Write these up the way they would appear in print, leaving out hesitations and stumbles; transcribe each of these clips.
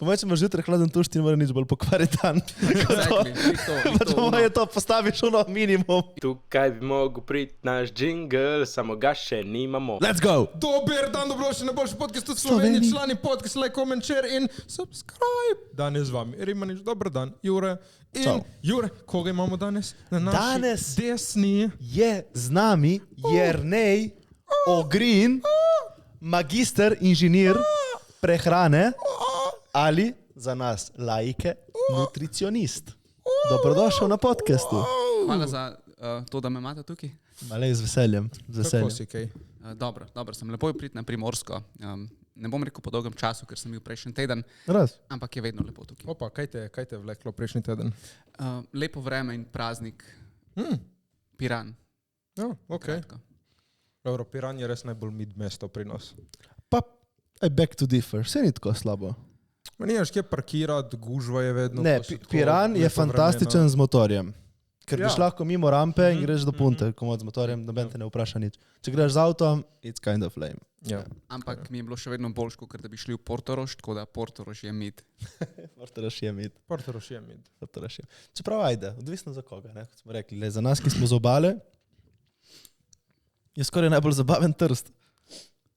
Po mojem, če imaš zjutraj hladen tuš, ti ne more nič bolj pokvariti dan. Je to postaviš ono minimum. Tukaj bi mogel priti naš jingle, samo ga še nimamo. Let's go! Dober dan, dobrodošli na boljši podcast v Sloveniji, člani podcast, like, comment, share in subscribe. Danes z vami Rimanič, dober dan, Jure. In Čau. Jure, koga imamo danes? Na naši Danes desni. je z nami Jernej Ogrin, magister inženir prehrane ali za nas laike nutricionist. Dobrodošel na podcastu. Hvala za to, da me imate tukaj. Malej, z veseljem. Z Kako veseljem. si kaj? Dobro, sem lepo priti na Primorsko. Ne bom rekel po dolgem času, ker sem bil prejšnji teden, Raz. ampak je vedno lepo tukaj. Opa, kaj te vleklo prejšnji teden? Lepo vreme in praznik. Piran. No, ok. Kratko. Dobro, Piran je res najbolj mid mesto pri nas. Pa, I beg to differ. Vse ni tako slabo. Meni je kje parkirati, gužva je vedno. Ne, to so tako Piran je lepa fantastičen z motorjem. Ker Ja. greš lahko mimo rampe in greš do punte, komod z motorjem, noben te ne vpraša nič. Če greš z avtom, it's kind of lame. vremena. Ja. Ampak mi je bilo še vedno boljš, kot da bi šli v Portorož, tako da Portorož je mit. Portorož je mid. Portorož je mid. Portorož je. Čeprav ajde, odvisno za koga, ne? Kot smo rekli. Le, za nas, ki smo z obale, je skoraj najbolj zabaven Trst.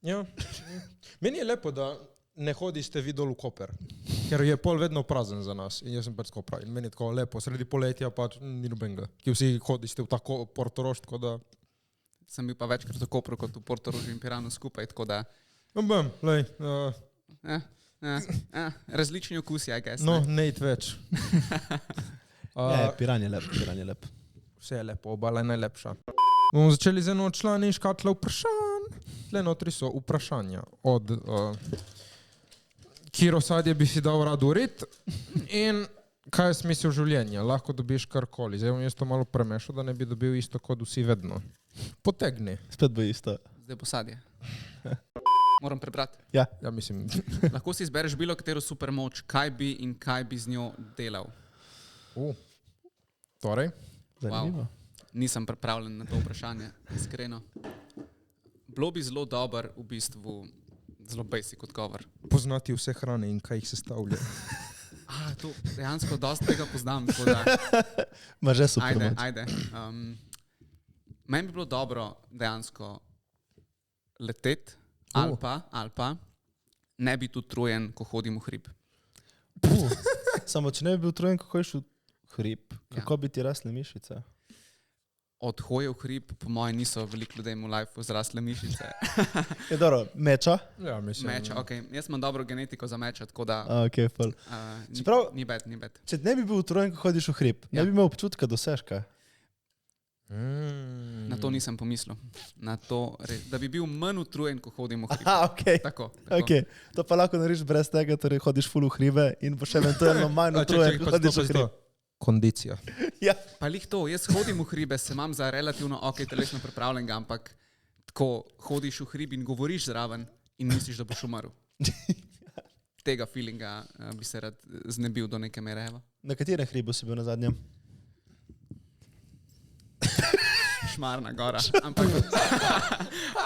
Ja. Meni je lepo, da ne hodiste vi dol v Koper, ker je pol vedno prazen za nas in jaz sem pač tako pravi. Meni je tako lepo, sredi poletja pač ni nobenega, ki vsi hodiste v tako Portorož, tako da... Sem bil pa večkrat v Kopru kot v Portorožu in Piranu skupaj, tako da Lej, različni okusi, I guess. no, ne. ne id več. Ne, Piran je lep, Piran je lep. Vse je lepo, obala je najlepša. Bomo začeli z eno člani škatle vprašanj. Tle notri so vprašanja od Kiro sadje bi si dal rad urit in kaj je smisel življenja? Lahko dobiš karkoli. Zdaj bom jaz to malo premešal, da ne bi dobil isto kot vsi vedno. Potegni. Spet bo isto. Zdaj posadje. Moram prebrati. Ja, Ja, mislim, Lahko si izbereš bilo katero supermoč, kaj bi in kaj bi z njo delal. torej, zanimivo. Nisem pripravljen na to vprašanje, iskreno. Bilo bi zelo dober, v bistvu zelo basic odgovor. poznati vse hrane in kaj jih sestavlja. To dejansko dosti tega poznam, tako da Ma že super moč. ajde. Meni bi bilo dobro dejansko leteti ali pa ne biti utrujen, ko hodim v hrib. Samo če ne bi bil utrujen, kako ješ v hrib, kako Ja. bi ti rasle mišice? Od hoje v hrib, po mojem, niso veliko ljudem v lifeu zrasle mišice. Je dobro, meča? Ja, mislim. Meča, jaz imam dobro genetiko za meča, tako da Ok, ful. Čeprav- ni bed, ni bed. Če ne bi bil utrujen, ko hodiš v hrib, ne Ja. bi imel občutka dosežka. Na to nisem pomislil. Na to, da bi bil manj utrujen, ko hodim v hrib. Aha, ok. Tako. Okay. To pa lahko narediš brez tega, torej hodiš ful v hribe in boš eventualno manj utrujen, ko hodiš v hrib. Kondicija. Ja. Pa lih to, jaz hodim v hribe, se imam za relativno ok, telesno pripravljenega, ampak tako hodiš v hrib in govoriš zraven in misliš, da boš umrl. Tega feelinga bi se rad znebil do neke mere. Evo. Na katerem hribu si bil na zadnjem? Šmarna gora.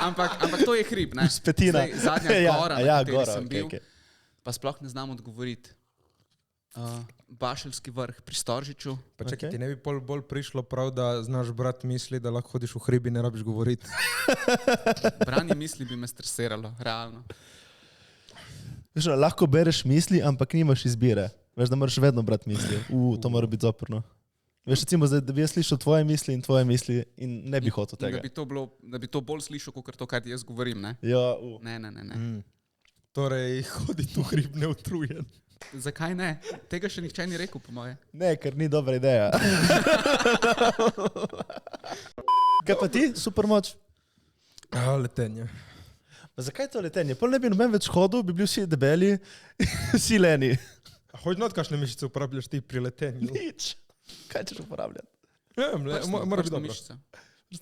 Ampak to je hrib, ne? Spetina. Zdaj, zadnja gora, na kateri sem bil, pa sploh ne znam odgovoriti. Bašeljski vrh pri Storžiču. Pa čakaj, Ok. ti ne bi bolj prišlo prav, da znaš brat misli, da lahko hodiš v hribi in ne rabiš govoriti. Branje misli bi me stresiralo, realno. Veš, lahko bereš misli, ampak nimaš izbire. Veš, da moraš vedno brati misli. To mora biti zoprno. Veš, recimo, da bi jaz slišal tvoje misli in tvoje misli in ne bi hotel In tega. da bi to bolj slišal, kot to, kar ti jaz govorim. Ne? Ja, Ne. Torej, hoditi v hrib neutrujen. Zakaj ne? Tega še nihče ni rekel, po moje. Ne, ker ni dobra ideja. Kaj pa ti, super moč? Letenje. Pa zakaj to letenje? Pol ne bi noben več hodil, bi bili vsi debeli, vsi leni. Hoď not, kakšne mišice uporabljaš ti pri letenju? Nič. Kaj ćeš uporabljati? Ja, mora biti dobro. mišica.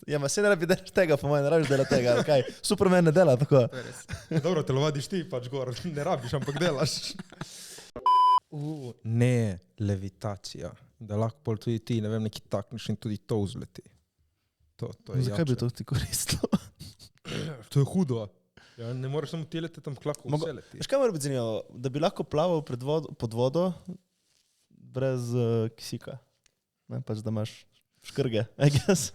Ja, ma se ne rabi delaš tega, po mojem, ne rabiš delati tega. Kaj? Superman ne dela tako. To je res. Dobro, telovadiš ti pač gor, ne rabiš, ampak delaš. Ne, levitacija. Da lahko pol tudi ti, ne vem, neki takniš in tudi to vzleti. To je Zakaj bi jače. to ti koristilo? To je hudo. Ja, ne moreš samo teleti tam v klaku Mogo- vse leti. Veš, kaj mora biti zanimivo? Da bi lahko plaval pod vodo brez kisika. Ne, pač da imaš škrge, I guess.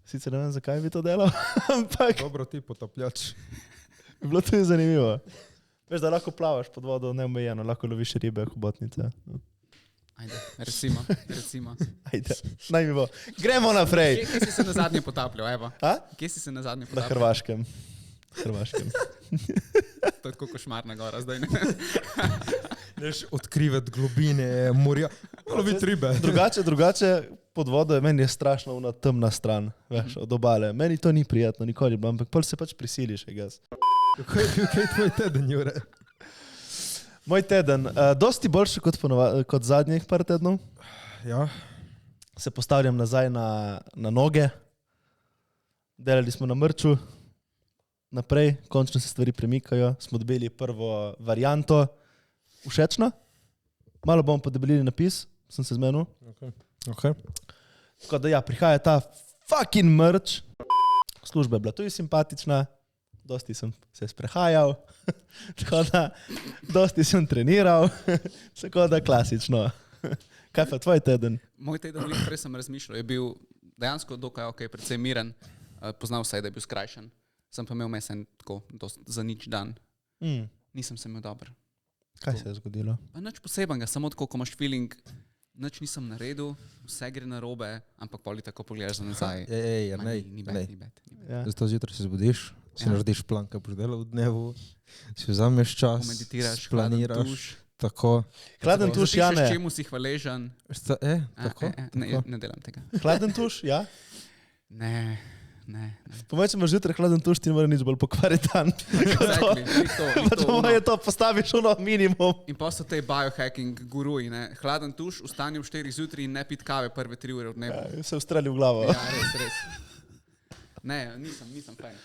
Sicer ne vem, zakaj bi to delal, ampak Dobro ti potapljač. bi bilo tudi zanimivo. Veš, da lahko plavaš pod vodo neomejeno, lahko loviš ribe, hobotnice. Ajde, recimo. Ajde, naj mi bo. Gremo naprej. Kje si se na zadnje potapljal, evo? A? Kje si se na zadnje Na potapljal? Hrvaškem. Hrvaškem. To je tako košmarna gora zdaj, ne? Neš odkrivati globine morja. Loviti ribe. Drugače pod vodo je meni je strašno ona temna stran, veš, od obale. Meni to ni prijetno, nikoli bilo, ampak pol se pač prisiliš, I guess. Kaj je tvoj teden, Jure? Moj teden, dosti boljši kot zadnjih par tednov. Ja, Se postavljam nazaj na noge. Delali smo na mrču. Naprej, končno se stvari premikajo. Smo dobili prvo varianto. Všečno. Malo bomo podebelili napis, sem se zmenil. ok. Tako da ja, prihaja ta fucking mrč. Služba je bila tudi simpatična. Dosti sem se sprehajal. Tako da, dosti sem treniral. Tako da klasično. Kaj pa tvoj teden? Moj teden, prej sem razmišljal, je bil dejansko dokaj ok, predvsem miren. Poznal vse, da je bil skrajšan. Sem pa imel mesen tako za nič dan. Nisem se imel dober. Kaj se je zgodilo? Pa nič posebenega, samo tako, ko imaš feeling, nič nisem naredil, vse gre na robe, ampak poli tako pogledaš za nazaj. Ej, Ma, ne, ni bed. Ja. Zato zjutraj se zbudiš, si Ja. narediš plan, kaj boš delal v dnevu, si vzameš čas, Pomeditiraš, planiraš, hladen tuš. tako. Hladen tuš, Zapišeš, Jane. čemu si hvaležen. Tako. Ne delam tega. Hladen tuš, ja. Ne. Po mojem, če imaš zjutraj hladen tuš, ti ne more nič bolj pokvariti dan. Exactly, glih to, Pač po mojem to postaviš ono minimum. In pa so te biohacking guruji, ne? Hladen tuš, vstani ob 4 zjutraj in ne pit kave prve 3 ure v dnevu. Ja, se ustreli v glavo. Ja, res. Ne, nisem fan.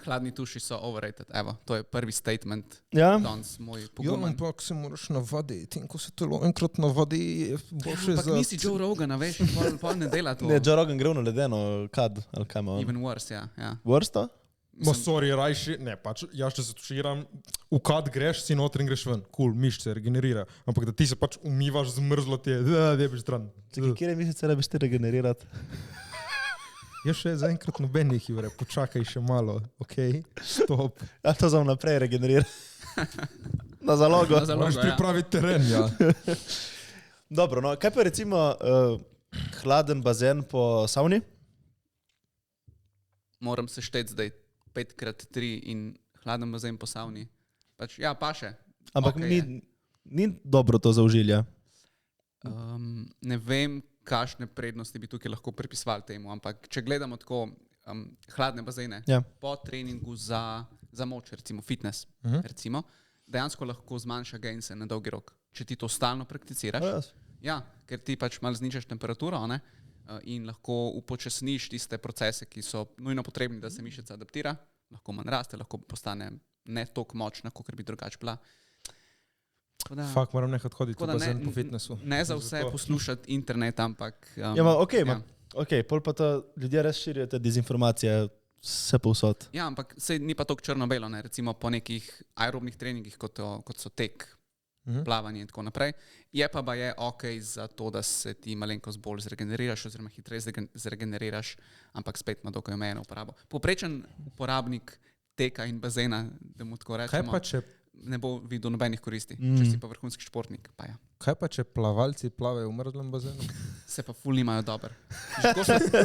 Hladni tuši so overrated. Evo, to je prvi statement. Ja? Danes moj Jo, pogumen. ampak se moraš navaditi in ko se telo enkrat navadi, je boljše Ampak za... nisi Joe Rogan, a veš, pol ne dela to. Ne, Joe Rogan gre v ledeno, kad, ali kaj ima on. Even worse, ja. Worsto? Ma sorry, rajši, ne, pač jaz če se tuširam, v kad greš, si noter in greš ven. Cool, mišice regenerira. Ampak da ti se pač umivaš zmrzlo ti je, da bi stran. Čakaj, kje mesece rabiš ti regenerirati? Jaz še zaenkrat nobenih, Jure, počakaj še malo, okej? Stop. Ja, to za naprej regenerira. Na zalogo. Na zalogo. Moraš pripraviti teren, ja. Dobro, no, kaj pa recimo hladen bazen po savni? Moram se šteti zdaj 5x3 in hladen bazen po savni. Pač, ja, pa še. Ampak Okej je. ni dobro to za užilja. Ne vem, kakšne prednosti bi tukaj lahko pripisovali temu, ampak če gledamo tako hladne bazene, Ja. po treningu za moč, recimo fitness, recimo, dejansko lahko zmanjša gainse na dolgi rok. Če ti to stalno prakticiraš, ja, ker ti pač malo znižaš temperaturo, ne, in lahko upočasniš tiste procese, ki so nujno potrebni, da se mišica adaptira, lahko manj raste, lahko postane ne toliko močna, kot bi drugače bila. Fak, moram nekaj hoditi Tako v da bazen po fitnessu. Ne za vse poslušati internet, ampak... Ja, ok, pol pa to ljudje res širijo te dezinformacije vse povsod. Ja, ampak sej ni pa tako črno-belo, ne? Recimo po nekih aerobnih treningih, kot so tek, plavanje in tako naprej. Je pa je ok za to, da se ti malenkost bolj zregeneriraš oziroma hitreje zregeneriraš, ampak spet ima dokaj omejeno uporabo. Poprečen uporabnik teka in bazena, da mu tako rečemo, Kaj pa če, ne bo videl nobenih koristi, če si pa vrhunski športnik. Pa ja. plavalci plavajo v mrzlem bazenu? Se pa ful nimajo dober.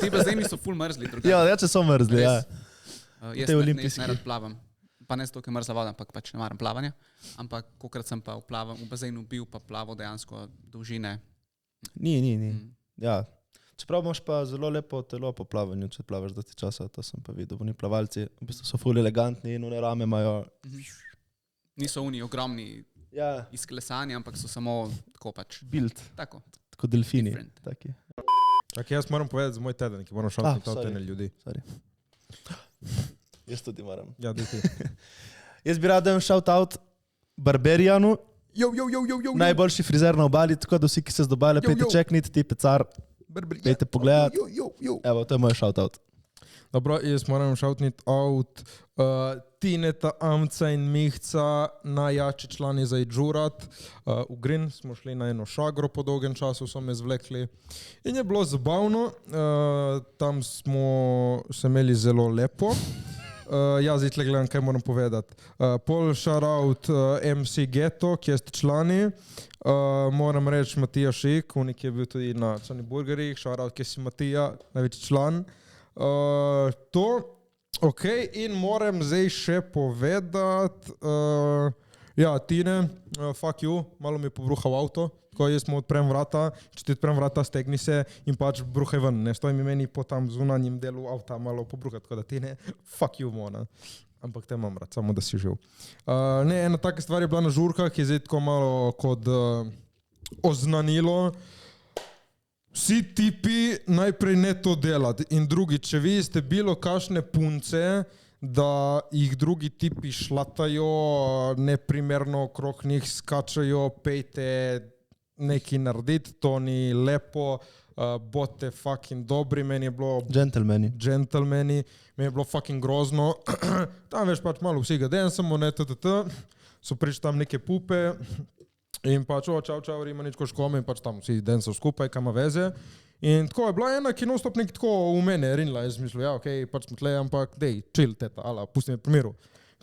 Ti bazeni so ful mrzli drugače. Ja, če so mrzli, ja. Jaz Te ne olimpijski. rad plavam. Pa ne zato, ker je mrzla voda, ampak pač ne maram plavanja. Ampak kokrat sem pa v bazenu bil, pa plaval dejansko dolžine. Ni. Ja. Čeprav imaš pa zelo lepo telo po plavanju, če plavaš dosti časa, to sem pa videl. Oni plavalci v bistvu so ful elegantni in one rame imajo. Niso oni ogromni Ja, izklesani, ampak so samo tako pač. build, Tako. kot delfini. Different. Taki. Okay, jaz moram povedati za moj teden, ki moram šaliti sorry. totene ljudi. Sorry. Jaz tudi moram. Ja, da ti. Jaz bi rad dal shout out Barberijanu, Jo. najboljši frizer na obali, tako da vsi, ki se z dobale, Jo, pejte jo. čekniti, ti pecar, pejte pogledat. Jo. Evo, to je moj shout out. Dobro, jaz moram šautniti out Tineta, Amca in Mihca, najjači člani za Idžurat. V Grin smo šli na eno šagro po dolgem času, so me zvlekli. In je bilo zabavno, tam smo se imeli zelo lepo. Jaz zdaj gledam, kaj moram povedati. Pol shoutout MC Ghetto, kje ste člani. Moram reči Matija Šik, ki je bil tudi na Coni Burgerih. Shoutout, kje si Matija, največji član. To, ok, in moram zdaj še povedati, ja, Tine, fuck you, malo mi je pobruhal avto, tako jaz mu odprem vrata, če ti odprem vrata, stegni se in pač bruhaj ven, ne stojim meni po tam zunanjem delu avta malo pobruhati, tako da Tine, fuck you, mona. Ampak te imam rad, samo da si živ. Ne, ena taka stvar je bila na žurkah, je zdaj tako malo kot oznanilo. Vsi tipi najprej ne to delati in drugi, če vi ste bilo kakšne punce, da jih drugi tipi šlatajo, neprimerno okrog njih skačajo, pejte nekaj narediti, to ni lepo, bote fucking dobri, meni je bilo... Gentlemani, meni je bilo fucking grozno. Tam veš pač malo vsega den, samo ne so prišli tam neke pupe in pač čau, Rimaničko škome in pač tam vsi den so skupaj, kaj ima veze. In tako je bila ena, ki non-stop nekaj tako v mene rinila, jaz mislil, ja, okej, pač smo tle, ampak dej, chill, teta, ala, pusti me pri miru.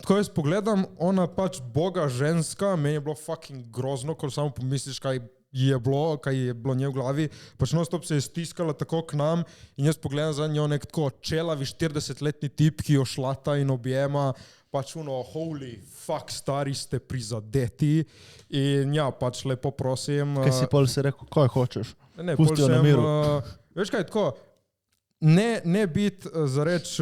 Tako jaz pogledam, ona pač boga ženska, meni je bilo fucking grozno, ko samo pomisliš, kaj je bilo nje v glavi, pač non-stop se je stiskala tako k nam in jaz pogledam za njo nek tako čelavi 40-letni tip, ki jo šlata in objema, pač holy fuck, stari ste prizadeti in ja, pač lepo prosim. Kaj si pol si rekel, kaj hočeš? Ne, pusti jo na miru. Veš kaj, tako, ne biti za reč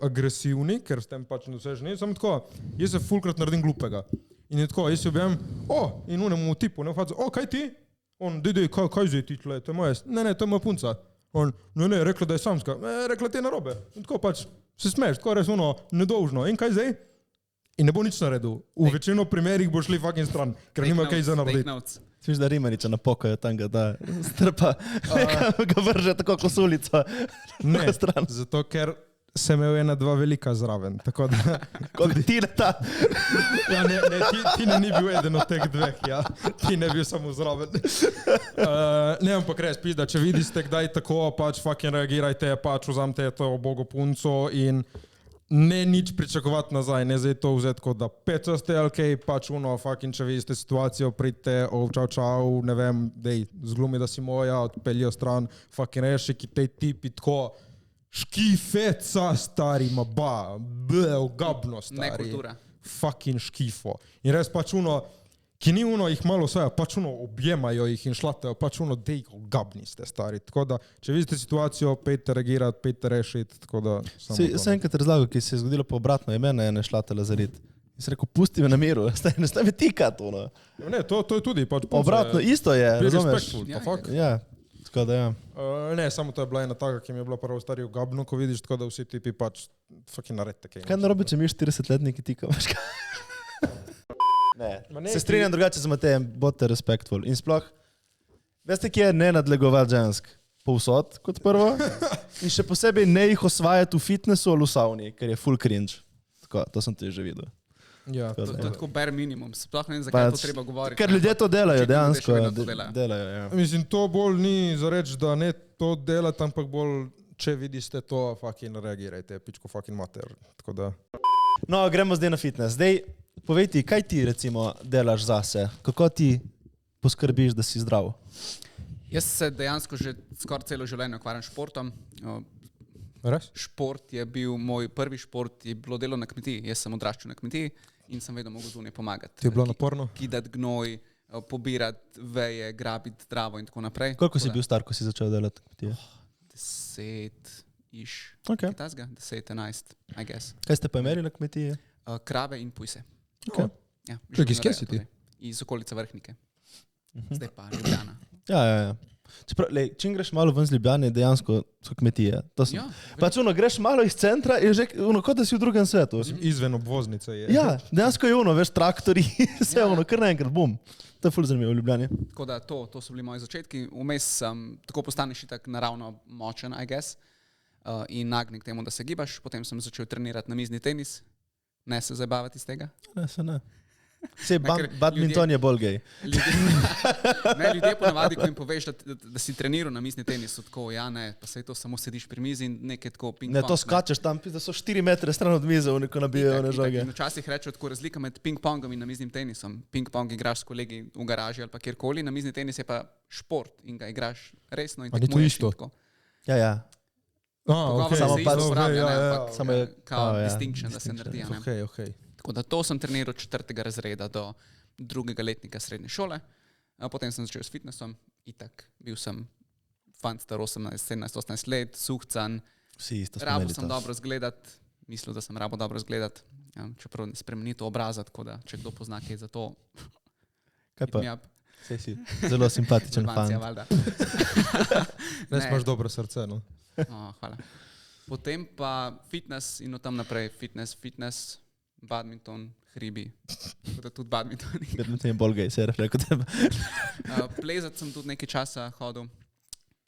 agresivni, ker s tem pač ne vse ženi, samo tako, jaz se fulkrat naredim glupega. In je tako, jaz si objem, in unemu tipu, ne vfaca, kaj ti? On, dej, kaj zdaj ti tle, to je moja, ne, to je moja punca. On, ne, rekla, da je samska, rekla, ti je narobe. In tako pač se smeš, tako res nedolžno. In kaj zdaj? In ne bo nič naredil. V večino primerih bo šli fucking stran, ker nima kaj za narediti. Sviš, da Rimaniča napokajo tam, da strpa, ga vrže tako kosulico. Ne, zato ker sem imel 1-2 velika zraven, tako da... Kot Tineta. Ja, ne, Tine ni bil eden od teh dveh, ja. Tine je bil samo zraven. Ne, ampak res, pizda, če vidite kdaj tako, pač fucking reagirajte, pač vzamte to bogo punco in ne nič pričakovati nazaj, ne zdaj to vzeti kot da pecaste, okay, pač fucking, če vidite situacijo, pridite, čau, ne vem, dej, zglumi, da si moja, odpeljijo stran, fucking reši, ki tej tipi tako, škifeca, stari, ogabno, stari. Nekultura. Fucking škifo. In res pač ki ni jih malo saja, pač objemajo jih in šlatajo, pač dej, ogabni ste, stari. Tako da, če vidite situacijo, pejte reagirati, pejte rešiti, tako da... Sem enkrat razlagal, ki se je zgodilo pa obratno, je mene ene šlatala zarit. In sem rekel, pusti me na miru, ne stavi tikati, Ne, to je tudi, pač... Obratno, isto je, razumeš? Ja, tako da ja. Ne, samo to je bila ena taka, ki mi je bila prvo stari ogabno, ko vidiš, tako da vsi tipi pač fucking naredite kaj. Kaj narobe, če mi 40-letniki tikavaš? Ne, se strinjam drugače z Matejem, bodite respektful. In sploh, veste, kje je ne nadlegovati žensk? Povsod, kot prvo. In še posebej ne jih osvajati v fitnessu ali v savni, ker je full cringe. Tako, to sem tudi že videl. Ja, to je tako bare minimum. Sploh ne vem, zakaj to treba govoriti. Ker ljudje to delajo, dejansko. Delajo, ja. Mislim, to bolj ni za reč, da ne to delati, ampak bolj, če vidite to, fucking reagirajte, pičko fucking mater. Tako da... No, gremo zdaj na fitness. Zdaj, povej ti, kaj ti recimo delaš zase? Kako ti poskrbiš, da si zdrav? Jaz se dejansko že skoraj celo življenje ukvarjam s športom. Res? Šport je bil moj prvi šport, je bilo delo na kmetiji. Jaz sem odraščal na kmetiji in sem vedno mogel zunaj pomagati. Ti je bilo naporno? Kidati gnoj, pobirati veje, grabiti travo in tako naprej. Koliko si bil star, ko si začel delati na kmetiji? 10-ish. Okay. 10-11, I guess. Kaj ste pa imeli na kmetiji? Krave in pujse. Okay. Ja, iz kje si ti? Iz okolice Vrhnike. Zdaj pa Ljubljana. Ja. Čeprav, čim greš malo ven z Ljubljane, dejansko so kmetije. Ja, pač greš malo iz centra in že kot da si v drugem svetu. Izven obvoznice je. Ja, dejansko je veš, traktori, vse kar naenkrat, bum. To je ful zanimivo v Ljubljani. Tako da to so bili moji začetki. Vmes sem tako postaneš itak naravno močen, I guess. in nagnjen k temu, da se gibaš. Potem sem začel trenirati na mizni tenis, ne se zabavati iz tega. Ne, se ne. Vse, ker badminton je bolj gej. Ljudje ponavadi, ko jim poveš, da si treniral na mizni tenis, so tako, ja ne, pa sej to samo sediš pri mizi in nekaj tako ping-pong. Ne, to skačeš tam, da so 4 metre stran od mize, neko nabijajo na žoge. Včasih rečejo tako razlika med ping-pongom in namiznim tenisom. Ping-pong igraš s kolegi v garaži ali pa kjerkoli, namizni tenis je pa šport in ga igraš resno in A ni to tekmuješ isto? in tako. Ja. Pogovor Samo se pač- isto uporablja, ja, ne, ja, ampak samo je- kao ja, distinction, da se distinction. naredi. a ne. Ok. Tako da to sem treniral od 4. razreda do 2. letnika srednje šole. Potem sem začel s fitnessom, itak bil sem fant star 18, 17, 18 let, suhcan, Vsi isto smo rabo imeli sem to. dobro izgledati, mislil, da sem rabo dobro izgledati, čeprav ne spremeni to obraza, tako da če kdo pozna kaj za to, Kaj pa? hit me up. Sej si zelo simpatičen Zalbancija, fan. valjda. Res Ne. imaš dobro srce, no. Hvala. Potem pa fitness in od tam naprej fitness, badminton, hribi, tako da tudi badminton. Badminton je bolj gej, se je rekel tebe. Plezati sem tudi nekaj časa hodil,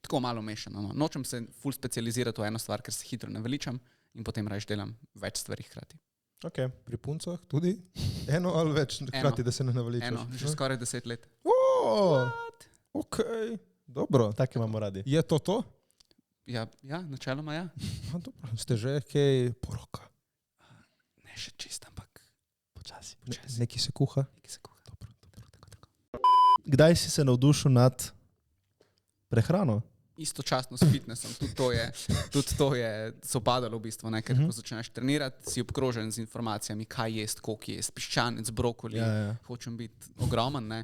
tako malo mešano. No. Nočem se ful specializirati v eno stvar, ker se hitro naveličam in potem raje delam več stvari hkrati. Okay. Pri puncah tudi? Eno ali več, hkrati, da se ne naveličaš? Eno, že skoraj 10 let. Ok, dobro. Tako imamo radi. Je to? Ja, načeloma ja. Dobro. Ste že kaj poroka? Ne še čist, ampak Počasi. Nekaj se kuha? nekaj se kuha. Kdaj si se navdušil nad prehrano? Istočasno s fitnessom, tudi to je sopadalo v bistvu, ne? Ker ko začneš trenirati, si obkrožen z informacijami, kaj jesti, koliko jesti, piščanec, brokoli, hočem biti ogromen, ne?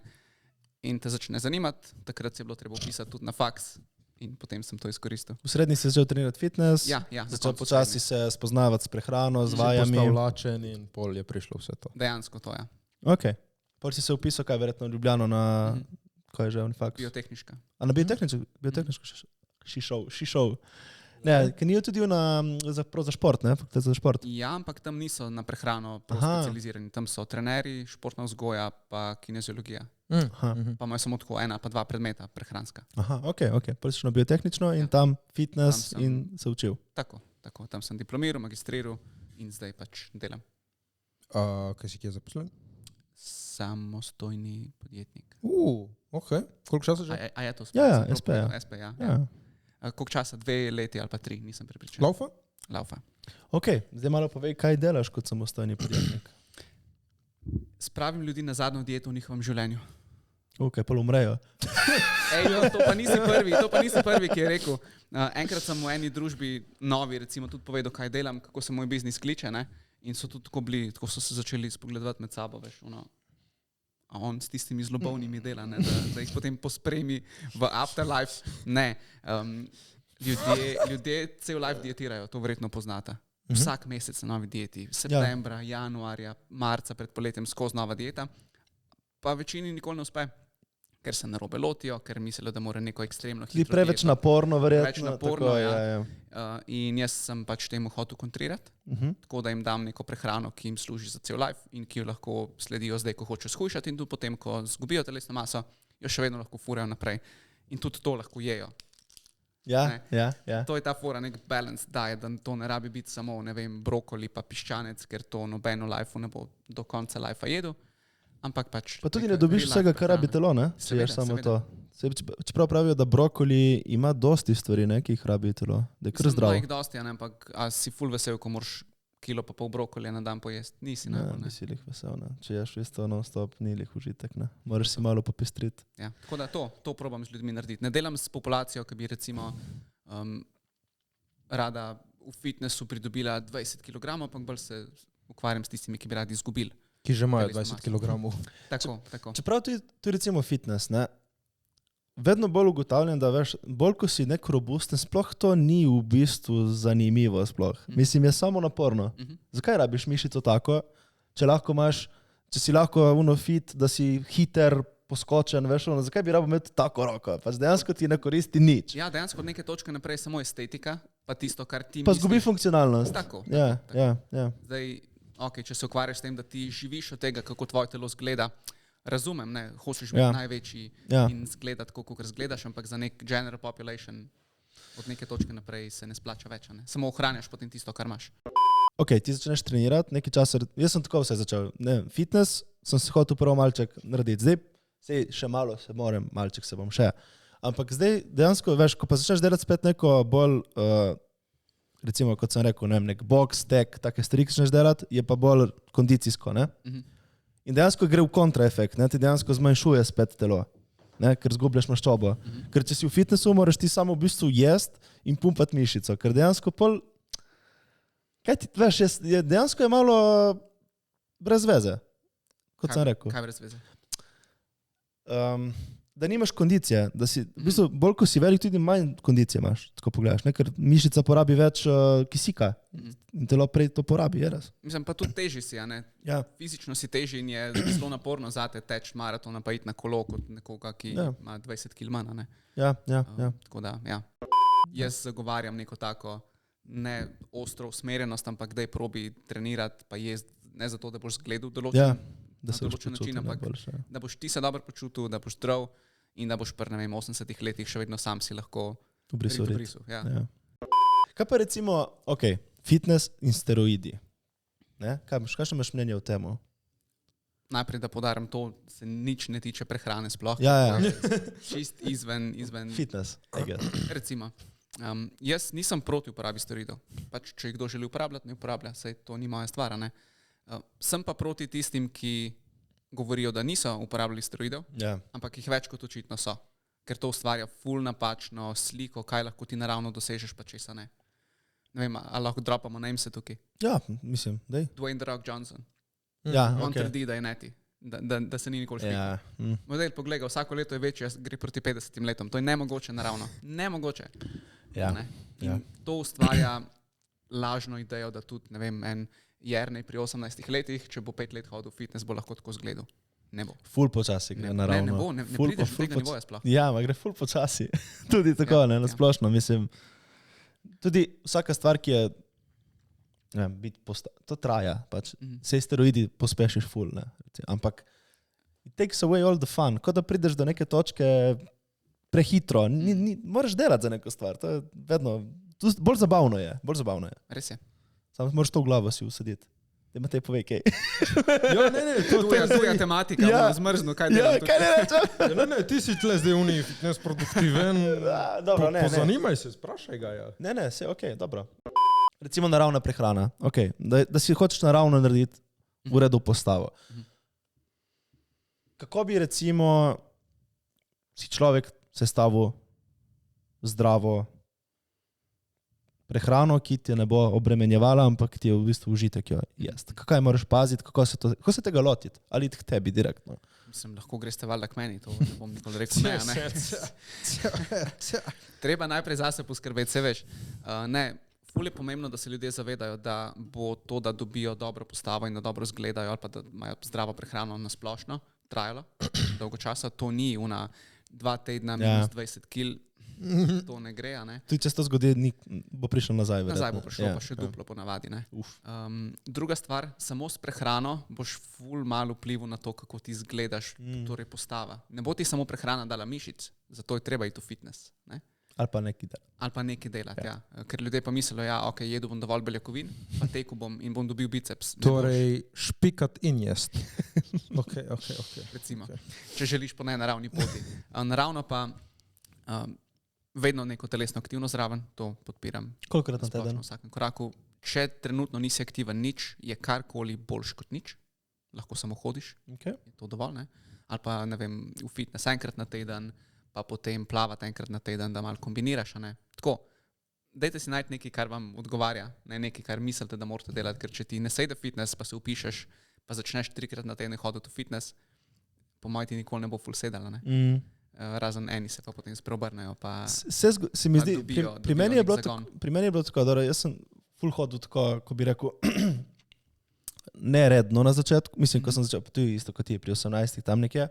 In te začne zanimati, takrat se je bilo treba upisati tudi na faks in potem sem to izkoristil. V srednji si začel trenirati fitness, Ja, na začel koncu počasi srednje. se spoznavati s prehrano, z Si vajami. postal lačen in pol je prišlo vse to. Dejansko to je. Ok. Pol si se upisal, kaj verjetno v Ljubljano na, kaj je že on faks? Biotehniška. A na biotehniško šišov. Ne, ker ni tudi za šport, ne? Fakultet za šport. Ja, ampak tam niso na prehrano Aha. specializirani. Tam so trenerji, športna vzgoja pa kineziologija. Aha. Pa imajo samo tako 1 pa 2 predmeta prehranska. Aha, ok. Pol si šel na biotehnično in tam fitness Tam sem- in se učil. Tako. Tam sem diplomiral, magistriral in zdaj pač delam. Kaj si kje zaposlen? Samostojni podjetnik. Ok. Koliko časa že? A je to Ja, sem SP, prav ja. povedal? SP, ja. Ja. Koliko časa? 2 leti ali pa 3, nisem prepričan. Laufa? Laufa. Ok, zdaj malo povej, kaj delaš kot samostojni podjetnik. Spravim ljudi na zadnjo dieto v njihovem življenju. Ok, pol umrejo. Ej, to pa nisi prvi, ki je rekel. Enkrat sem v eni družbi novi, recimo, tudi povedal, kaj delam, kako se moj biznis kliče, ne? In so tudi tako so se začeli spogledovati med sabo, veš, a on s tistimi zlobovnimi dela, ne? Da jih potem pospremi v afterlife. Ne, ljudje cel life dietirajo, to verjetno poznate. Vsak mesec na novi dieti, septembra, januarja, marca pred poletjem skozi nova dieta, pa večini nikoli ne uspe. Ker se narobe lotijo, ker mislijo, da mora neko ekstremno hitro. Ti preveč naporno, verjetno. Preveč naporno, tako, ja. In jaz sem pač temu hotel kontrirati, tako da jim dam neko prehrano, ki jim služi za cel life in ki jo lahko sledijo zdaj, ko hočejo shujšati in tudi potem, ko zgubijo telesno maso, jo še vedno lahko furajo naprej in tudi to lahko jejo. Ja. To je ta fora, nek balance daje, da to ne rabi biti samo, ne vem, brokoli pa piščanec, ker to nobeno lifeu ne bo do konca lifea jedel. Ampak pač. Pa tudi ne dobiš vsega, kar rabi telo, ne? Če ješ samo to. Čeprav pravijo, da brokoli ima dosti stvari, ne, ki jih rabi telo, da je kar zdrav. Ima jih dosti, ampak a si ful vesel, ko moraš kilo pa pol brokolija na dan pojesti. Nisi najbolj, ne. Nisi lih vesel, ne. Če ješ isto non-stop, ni lih užitek, ne. Moraš si malo popestriti. Ja, tako da to probam z ljudmi narediti. Ne delam s populacijo, ki bi recimo rada v fitnessu pridobila 20 kg, ampak bolj se ukvarjam s tistimi, ki bi radi izgubili. Ki že imajo telesno 20 kg. Tako. Čeprav tudi recimo fitness, ne, vedno bolj ugotavljam, da veš, bolj ko si nek robusten, sploh to ni v bistvu zanimivo sploh. Mislim, je samo naporno. Zakaj rabiš mišico tako, če si lahko fit, da si hiter, poskočen, veš, zakaj bi rabo imeti tako roko? Pač dejansko ti ne koristi nič. Ja, dejansko od neke točke naprej samo estetika, pa tisto, kar ti Pa zgubi funkcionalnost. Tako. Ja. Zdaj, če se ukvarjaš s tem, da ti živiš od tega, kako tvoje telo zgleda, razumem, ne, hočeš biti največji in zgledati tako, kot zgledaš, ampak za nek general population Od neke točke naprej se ne splača več, a ne? Samo ohranjaš potem tisto, kar imaš. Ok, ti začneš trenirati nekaj časa, jaz sem tako vse začel, ne, fitness sem se hotel prvo malček narediti, zdaj sej še malo se moram, malček se bom še, ampak zdaj dejansko, veš, ko pa začneš delati spet neko bolj, recimo, kot sem rekel, ne vem, nek box, tek, take stvari, ki začneš delati, je pa bolj kondicijsko, ne? In dejansko gre v kontraefekt, ne, ti dejansko zmanjšuje spet telo, ne, ker zgubljaš maščobo, ker če si v fitnessu, moraš ti samo v bistvu jest in pumpati mišico, ker dejansko pol kaj ti, veš, dejansko je malo brez veze, kot sem rekel. Kaj brez veze? Da nimaš kondicije, da si, v bistvu, bolj ko si velik, tudi manj kondicije imaš, tako pogledaš, ne? Ker mišica porabi več kisika in telo prej to porabi, je res. Mislim, pa tudi teži si, a ne? Ja. Fizično si teži in je zelo naporno zate teč maratona, pa iti na kolo kot nekoga, ki ima 20 kg manj, ne? Ja. Tako da, ja. Jaz zagovarjam neko tako ne ostro usmerjenost, ampak daj probi trenirati, pa jesti ne zato, da boš zgledal določen, da se boš način, počutil ampak najboljše. da boš ti se dobro počutil, da boš zdrav in da boš pri, ne vem, 80 letih še vedno sam si lahko Vbrisu. Ja. Ja. Kaj pa recimo, ok, fitness in steroidi, ne? Kakšno imaš mnenje o tem? Najprej, da podarim to, se nič ne tiče prehrane sploh. Ja. Čist izven Fitness, I guess. recimo. Jaz nisem proti uporabi steroidov. Pač, če jih kdo želi uporabljati, ne uporablja. Saj to ni moja stvar, ne? Sem pa proti tistim, ki govorijo, da niso uporabljali steroidov, ampak jih več kot očitno so. Ker to ustvarja ful napačno sliko, kaj lahko ti naravno dosežeš, pa česa ne. Ne vem, ali lahko dropamo na se tukaj. Ja, mislim, daj. Dwayne The Rock Johnson. Ja, On trdi, da je neti. Da se ni nikoli slikal. Ja. Model pogleda, vsako leto je večji, gre proti 50 letom. To je nemogoče naravno. Nemogoče. Ja. Ne? In to ustvarja lažno idejo, da tudi, ne vem, en Jernej pri 18 letih, če bo 5 let hodil v fitness, bo lahko tako zgledal. Ne bo. Ful počasi gre naravno. Ne bo, ne prideš do tega nivoja sploh. Ja, ma gre ful počasi. Tudi tako, ne, nasplošno, mislim. Tudi vsaka stvar, ki je, ne vem, to traja, pač. Sej steroidi pospešiš ful, ne. Ampak it takes away all the fun. Ko da prideš do neke točke prehitro, moraš delati za neko stvar. To je vedno, bolj zabavno je. Res je. Samo moraš to v glavo si usaditi. Da ima te povej kaj. Ja, ne, to je tuja tematika, bom zmrzno, kaj delam tukaj. Kaj ne rečem? Ne, ti si tle zdaj uni fitness produktiven. Dobro, ne. Pozanimaj se, sprašaj ga, ja. Ne, vse ok, dobro. Recimo naravna prehrana, ok, da si hočeš naravno narediti v redu postavo. Kako bi recimo si človek sestavil zdravo prehrano, ki ti ne bo obremenjevala, ampak ti je v bistvu užitek jo jesti? Kaj moraš paziti, kako se tega lotiti? Ali k tebi direktno? Mislim, lahko greste valjda k meni, to ne bom nikoli rekel ne. Treba najprej zase poskrbeti, se veš. Ful je pomembno, da se ljudje zavedajo, da bo to, da dobijo dobro postavo in da dobro izgledajo ali pa da imajo zdravo prehrano na splošno, trajalo dolgo časa. To ni una 2 tedna minus 20 kg, to ne gre, a ne? Tudi če se to zgodi, bo prišel nazaj. Nazaj bo prišel, pa še duplo ponavadi, ne? Druga stvar, samo s prehrano boš ful malo vplival na to, kako ti izgledaš, torej postava. Ne bo ti samo prehrana dala mišic, zato je treba iti v fitness, ne? Ali pa nekaj delati, ja. Ker ljudje pa mislijo, ja, ok, jedu bom dovolj beljakovin, pa teku bom in bom dobil biceps. Torej, špikat in jest. Ok. Recimo, če želiš po nenaravni poti. Naravno pa vedno neko telesno aktivnost zraven, to podpiram. Kolikokrat na teden? V vsakem koraku. Če trenutno nisi aktiven nič, je karkoli boljš kot nič. Lahko samo hodiš, je to dovolj, ne? Ali pa, ne vem, v fitness enkrat na teden, pa potem plavati enkrat na teden, da malo kombiniraš, a ne? Tako, dajte si najti nekaj, kar vam odgovarja, ne nekaj, kar mislite, da morate delati, ker če ti ne sejde fitness, pa se upišeš, pa začneš 3-krat na teden hoditi v fitness, po mojem ti nikoli ne bo ful sedala, ne? Razen eni se pa potem spreobrnejo, pa se mi zdi, pri meni je bilo tako, da jaz sem ful hodil tako, ko bi rekel, neredno na začetku, mislim, ko sem začel, pa tudi isto kot ti, pri 18 tam nekje.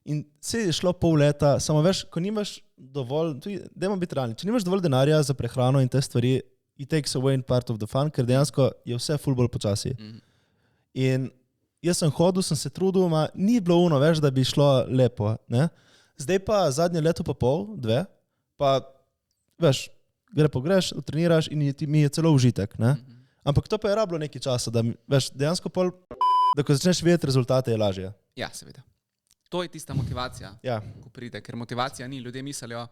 In se je šlo pol leta, samo veš, ko nimaš dovolj, dajmo biti realni, če nimaš dovolj denarja za prehrano in te stvari, it takes away part of the fun, ker dejansko je vse ful bolj počasi. In jaz sem hodil, sem se trudil, ni bilo ono, veš, da bi šlo lepo, ne? Zdaj pa zadnje leto pa pol, 2, pa veš, greš, utreniraš in mi je celo užitek, ne? Ampak to pa je rabilo nekaj časa, da, veš, dejansko da ko začneš videti rezultate, je lažje. Ja, seveda. To je tista motivacija, Ja, ko pride, ker motivacija ni. Ljudje mislijo,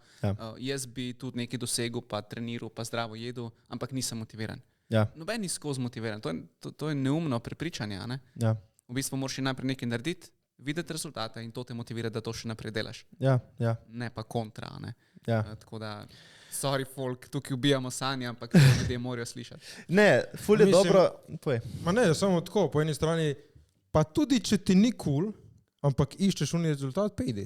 jaz bi tudi nekaj dosegel, pa treniral, pa zdravo jedel, ampak nisem motiviran. ja, Noben ni skozi motiviran. To je neumno prepričanje. Ne? ja, V bistvu moraš najprej nekaj narediti, videti rezultate in to te motivira, da to še naprej delaš. ja, ja, Ne pa kontra. Ne? ja. Tako da, sorry folk, tukaj ubijamo sanje, ampak to ljudje morajo slišati. Ne, ful je Mislim- dobro, povej. Ma ne, samo tako, po eni strani, pa tudi če ti ni cool, ampak iščeš unij rezultat, pejdi.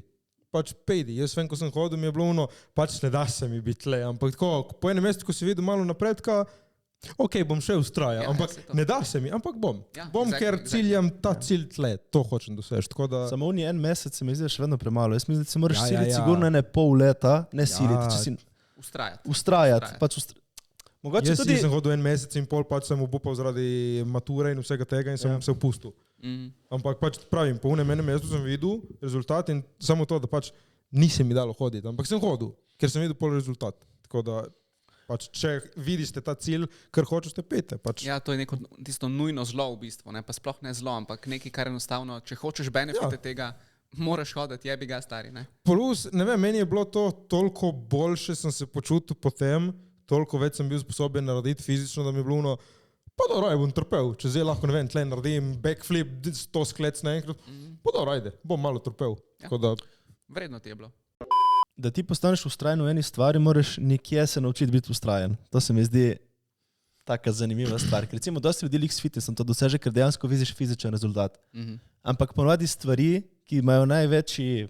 Pač pejdi. Jaz vem, ko sem hodil, mi je bilo ono, pač ne da se mi biti tle, ampak tako, po enem mestu, ko si videl malo napredka, ok, bom še ustrajal, Ja, ampak saj to. ne da se mi, ampak bom. Ja, Bom, exactly, ker exactly. ciljam ta cilj tle, to hočem doseči. Tako da, Samo unij en mesec se mi zdi še vedno premalo. Jaz mislim, da se moraš Ja, ja, siliti ja. sigurno ne pol leta, ne siliti, če si Ustrajati. ustrajati. Pač Mogoče jaz tudi... sem hodil en mesec in pol, pač sem obupal zaradi mature in vsega tega in sem Ja. se opustil. Ampak pač pravim, po enem mestu sem videl rezultat in samo to, da pač nisem mi dalo hoditi, ampak sem hodil, ker sem videl pol rezultat. Tako da, pač, če vidiš ta cilj, kar hočeš, te pete. Pač. Ja, to je neko tisto nujno zlo v bistvu, ne? Pa sploh ne zlo, ampak nekaj, kar enostavno, če hočeš benefite tega, moraš hoditi, jebi ga stari. Ne? Plus, ne vem, meni je bilo to toliko boljše, sem se počutil potem, toliko več sem bil sposoben narediti fizično, da mi je bilo ono, pa dobro, bom trpel, če zdaj lahko, ne vem, tle naredim backflip, 100 sklec naenkrat, pa dobro, ajde, bom malo trpel. Ja. Tako da, Vredno ti je bilo. Da ti postaneš ustrajen v eni stvari, moraš nekje se naučiti biti ustrajen. To se mi zdi taka zanimiva stvar. Ker recimo, dosti ljudi s fitnessom to doseže, ker dejansko vidiš fizičen rezultat. Ampak ponovadi stvari, ki imajo največji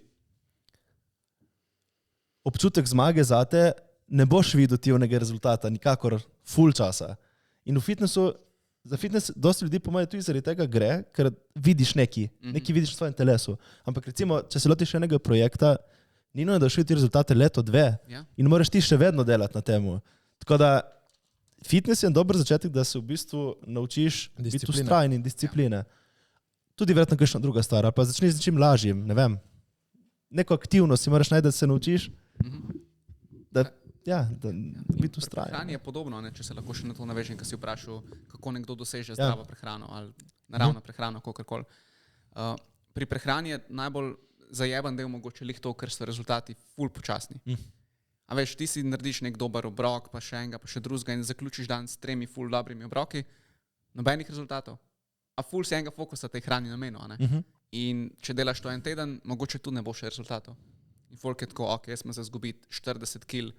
občutek zmage zate, ne boš videl tega rezultata, nikakor full časa. In v fitnessu, za fitness dosti ljudi po mojem tudi zaradi tega gre, ker vidiš nekaj vidiš v svojem telesu. Ampak recimo, če se lotiš enega projekta, ni nujno, da boš videl rezultate leto, dve Ja. in moraš ti še vedno delati na temu. Tako da fitness je en dober začetek, da se v bistvu naučiš biti Discipline. ustrajen in discipline. Tudi verjetno kakšna druga stvar, ali pa začneš z čim lažjim, ne vem. Neko aktivnost si moraš najti, da se naučiš, da biti ustrajen. Hrani je podobno, ne? Če se lahko še na to navežem, ker si vprašal, kako nekdo doseže zdravo prehrano ali naravno prehrano, kakorkoli. Pri prehrani je najbolj zajeban del mogoče lih to, ker so rezultati ful počasni. A veš, ti si narediš nek dober obrok, pa še enega, pa še drugega in zaključiš dan s 3 ful dobrimi obroki, nobenih rezultatov. A ful si enega fokusa tej hrani namenil, a ne? In če delaš to en teden, mogoče tu ne bo še rezultatov. In folk je tako, ok, jaz sem za zgubiti 40 kg,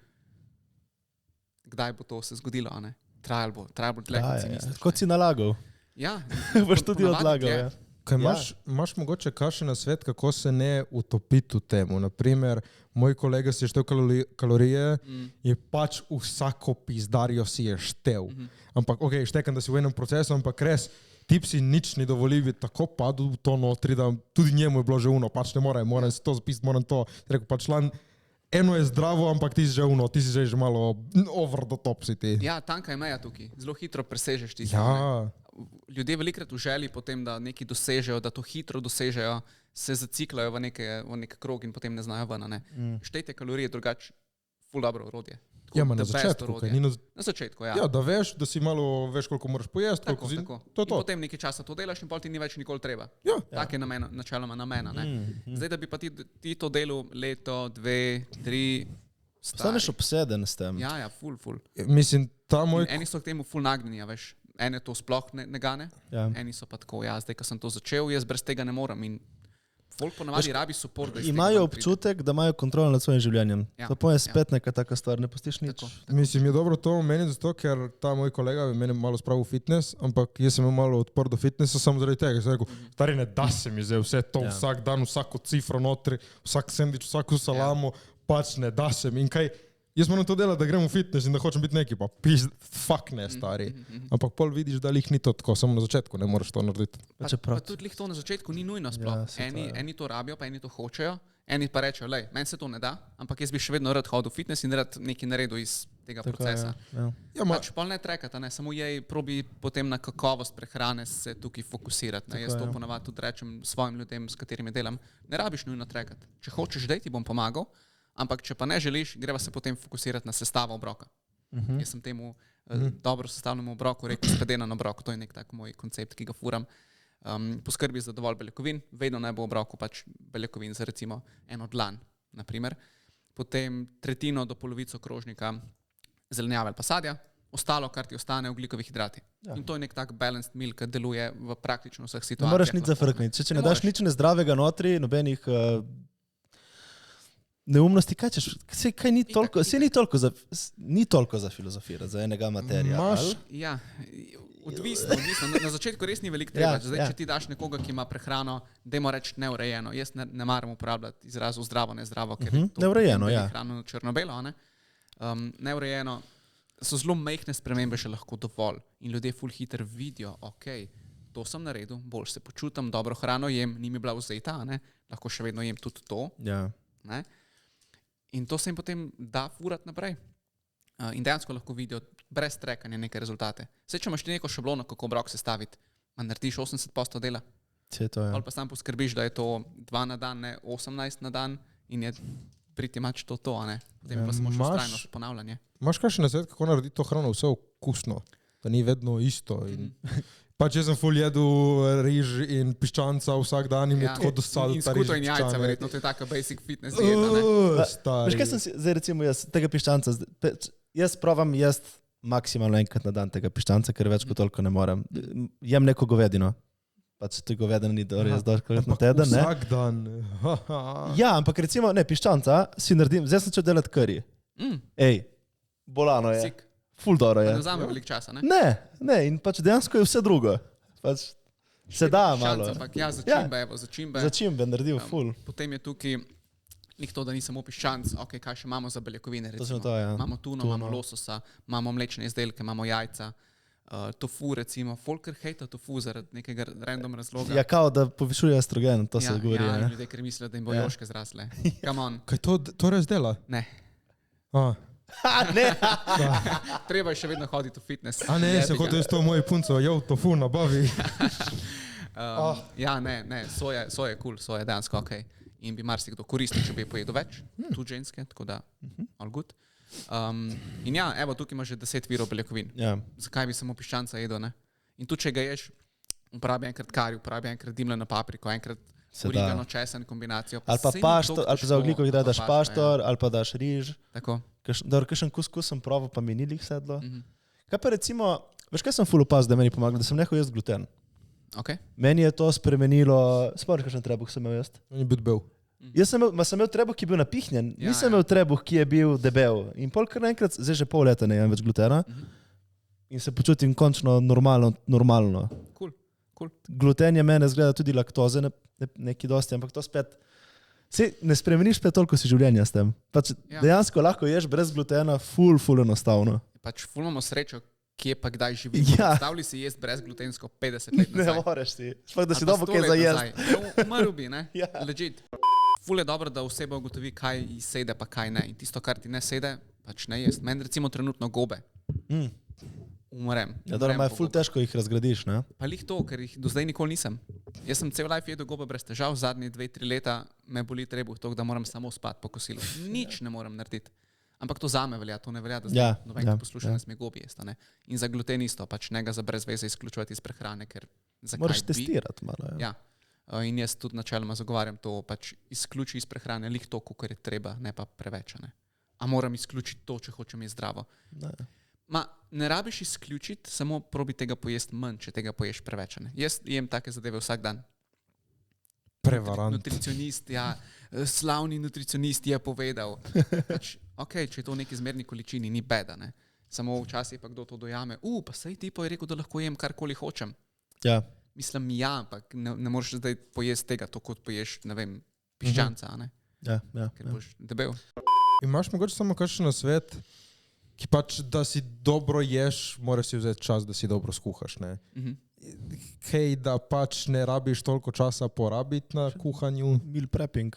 kdaj bo to se zgodilo, a ne? Trajal bo tle, kot si misliš. Kot si nalagal, Ja, boš tudi ponavadi odlagal. dlje. Ja. kaj Ja. imaš mogoče kakšen nasvet, kako se ne utopiti v temu? Naprimer, moj kolega si je štel kalorije, je pač vsako pizdarjo si je štel. Ampak, ok, štekam, da si v enem procesu, ampak res, tip si nič ni dovolil, bi tako padel v to notri, da tudi njemu je bilo že uno, pač ne moram si to zapisati, moram to. Rekel, pač član, eno je zdravo, ampak ti si že uno, ti si že malo over the top si ti. Ja, tanka je meja tukaj. Zelo hitro presežeš tisto. Ja. Ljudje velikrat v želji potem, da nekaj dosežejo, da to hitro dosežejo, se zaciklajo v nek krog in potem ne znajo ven. Ne? Štejte kalorije, drugače ful dobro orodje. Tako Ja, ma the na best začetku, orodje. kaj ni na Na začetku, ja. Ja, da veš, da si malo veš, koliko moraš pojesti, Tako, koliko si... tako. To je In to. potem nekaj časa to delaš in pol ti ni več nikoli treba. Ja. Tak je načeloma namena. Zdaj, da bi pa ti to delal leto, 2, 3, Staneš obseden s tem. Ja, ful. Mislim, ta moj... In eni so k temu ful nagnjeni, a veš. Ene to sploh ne gane, Ja. eni so pa tako, ja, zdaj, ko sem to začel, jaz brez tega ne morem. In folk ponavadi rabi suport, da iz tega Imajo ven pride. občutek, da imajo kontrolo nad svojim življenjem. Ja. To pa je spet neka taka stvar, ne postiš nič. Tako. Mislim, je dobro to omeniti zato, ker ta moj kolega je meni malo spravil fitness, ampak jaz sem imel malo odpor do fitnessa samo zaradi tega. Sem rekel, stari ne da se mi zdaj vse to, vsak dan, vsako cifro notri, vsak sendvič, vsako salamo, pač ne da se mi. In kaj, jaz moram to delati, da grem v fitness in da hočem biti neki, pa fuck ne, stari. Ampak pol vidiš, da jih ni to tako, samo na začetku ne moreš to narediti. Pa, Čeprav- pa tudi lih to na začetku ni nujno sploh. Ja, saj to je. Eni to rabijo, pa eni to hočejo, eni pa rečejo, lej, meni se to ne da, ampak jaz bi še vedno rad hodil v fitness in rad nekaj naredil iz tega Tako je, procesa. ja. Ja, ma, Pač pol ne trekata, ne, samo jej probi potem na kakovost prehrane se tukaj fokusirati. Ne. Jaz to je. ponavadi tudi rečem svojim ljudem, s katerimi delam. Ne rabiš nujno trekati. Če hočeš, da ti bom pomagal, Ampak če pa ne želiš, greva se potem fokusirati na sestavo obroka. Jaz sem temu dobro sestavljenemu obroku rekel spredenan obrok, to je nek tak moj koncept, ki ga furam. Poskrbi za dovolj beljakovin, vedno naj bo v obroku pač beljakovin za recimo eno dlan, naprimer. Potem tretjino do polovico krožnika zelenjave ali pa sadja, ostalo, kar ti ostane, ugljikovi hidrati. Ja. In to je nek tak balanced meal, ki deluje v praktično vseh situacijah. Ne moraš nič zafrkniti. Če ne daš nič nezdravega notri, nobenih neumnosti, kaj češ, ni toliko za filozofirati, za enega materija. Ja, odvisno. Na začetku res ni veliko treba. Zdaj, če ti daš nekoga, ki ima prehrano, dajmo reči neurejeno. Jaz ne maram uporabljati izrazov zdravo, nezdravo, ker je to neurejeno, hrano črno-belo. Neurejeno so zelo majhne spremembe še lahko dovolj in ljudje ful hiter vidijo, ok, to sem naredil, bolj se počutim, dobro hrano jem, ni mi bila vzeta, lahko še vedno jem tudi to. Ja. In to se jim potem da furati naprej. In dejansko lahko vidijo brez trekanja neke rezultate. Saj, če imaš ti neko šablono, kako obrok sestaviti, narediš 80% dela. Ali pa sam poskrbiš, da je to 2 na dan, ne 18 na dan in je pretty much to, potem pa samo še vztrajno ponavljanje. Imaš kakšen nasvet, kako narediti to hrano vse okusno, da ni vedno isto? Pač jaz sem ful jedel riž in piščanca vsak dan in mi tako dostal ta riž. In skuto in jajca, verjetno, to je taka basic fitness dieta. Veš, kaj sem si, zdaj recimo jaz, tega piščanca, jaz provam jesti maksimalno enkrat na dan tega piščanca, ker več kot toliko ne morem. Jem neko govedino. Pač to govedina ni res doškrat na teden, ne? Vsak dan. Ja, ampak recimo, ne, piščanca si naredim, zdaj sem čel delati curry. Ej, bolano je. Sik. Ful dobro je. Ne vzame veliko časa, ne? Ne, in pač dejansko je vse drugo. Pač se da malo. Ampak začimbe. Začimbe naredil, ful. Potem je tukaj to, da ni samo piščanc, ok, kaj še imamo za beljakovine, recimo. To, ja. Imamo tuno, imamo lososa, imamo mlečne izdelke, imamo jajca, tofu recimo. Folker hejta tofu zaradi nekega random razloga. Ja, kao, da povišuje estrogen, to se govori. Ja, ljudje, ker mislijo, da jim bo joške zrasle. Come on. Kaj to res dela? Ne. Ne. Treba je še vedno hoditi v fitness. Ne, se hotel s to moji punco, tofu nabavi. Ja, ne, soja je cool, soja je dejansko ok. In bi marsikdo koristil, če bi pojedel več, tudi ženske, tako da all good. In ja, evo, tukaj ima že 10 virov beljakovin. Ja. Zakaj bi samo piščanca jedel, ne? In tu, če ga ješ, uporabi enkrat kari, uporabi enkrat dimljeno papriko, enkrat origano, česen kombinacijo. Ali pa paštor, ali pa za ogljikov daš paštor, ali pa daš riž. Tako. Kakšen kus sem proval, pa mi ni lih sedlo. Kaj pa recimo, veš kaj sem ful opazil, da meni pomaga, da sem nehal jesti gluten. Okay. Meni je to spremenilo, spomniš, kakšen trebuh sem imel jesti? On je bil debel. Jaz sem imel trebuh, ki je bil napihnjen, nisem imel trebuh, ki je bil debel. In kar naenkrat, zdaj že pol leta ne jem več glutena in se počutim končno normalno. Cool. Gluten je mene zgleda tudi laktoze, neki dosti, ampak to spet, ne spremeniš spet toliko si življenja s tem. Pač dejansko lahko ješ brez glutena ful enostavno. Pač ful imamo srečo, kje pa kdaj živimo. Stavili si jesti brezglutensko 50 let nazaj. Ne moreš si, sploh da si dobro kaj za jesti. Umrl bi, ne? Legit. Ful je dobro, da oseba ugotovi, kaj ji sede pa kaj ne. In tisto, kar ti ne sede, pač ne jesti. Meni recimo trenutno gobe. Umrem. Ja, dobro, ima je ful težko jih razgradiš, ne? Pa lih to, ker jih do zdaj nikoli nisem. Jaz sem cel life jedel gobe brez težav, zadnji 2-3 leta me boli trebuh toliko, da moram samo spati po kosilu. Nič ne moram narediti. Ampak to zame velja, to ne velja, da zdaj noben, ki posluša, ne sme gobi jesti. In za gluten isto, pač ne ga za brez veze izključovati iz prehrane, ker zakaj moraš testirati malo. Ja. In jaz tudi načeloma zagovarjam to, pač izključi iz prehrane lih to, kar je treba, ne pa preveč. A moram izključiti to, če hočem jesti zdravo. Ne rabiš izključiti, samo probi tega pojesti manj, če tega poješ preveč. Jaz jem take zadeve vsak dan. Prevarant. Nutricionist, slavni nutricionist je povedal. Pač, ok, če je to v neki zmerni količini, ni beda. Samo včasih pa kdo to dojame. Pa sej tipo je rekel, da lahko jem karkoli hočem. Ja. Mislim, ampak ne moreš zdaj pojesti tega, to kot poješ, ne vem, piščanca, Ja. Ker boš debel. Imaš mogoče samo kakšen nasvet, ki pač, da si dobro ješ, moraš si vzeti čas, da si dobro skuhaš, ne? Hej, da pač ne rabiš toliko časa porabiti na kuhanju. Meal prepping.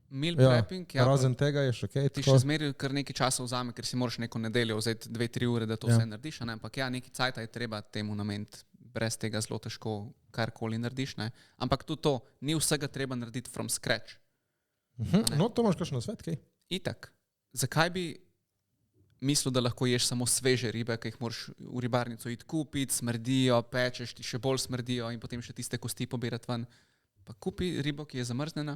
Meal prepping, razen tega ješ, ok? Ti še zmeri kar nekaj časa vzame, ker si moraš neko nedeljo vzeti 2-3 ure, da to vse narediš, ampak neki cajta je treba temu nameniti. Brez tega zelo težko karkoli narediš, ne? Ampak tudi to, ni vsega treba narediti from scratch. No, to imaš kakšen nasvet, kaj? Itak. Zakaj bi mislil, da lahko ješ samo sveže ribe, ki jih moraš v ribarnico iti kupiti, smrdijo, pečeš, ti še bolj smrdijo in potem še tiste kosti pobirati ven. Pa kupi ribo, ki je zamrznjena,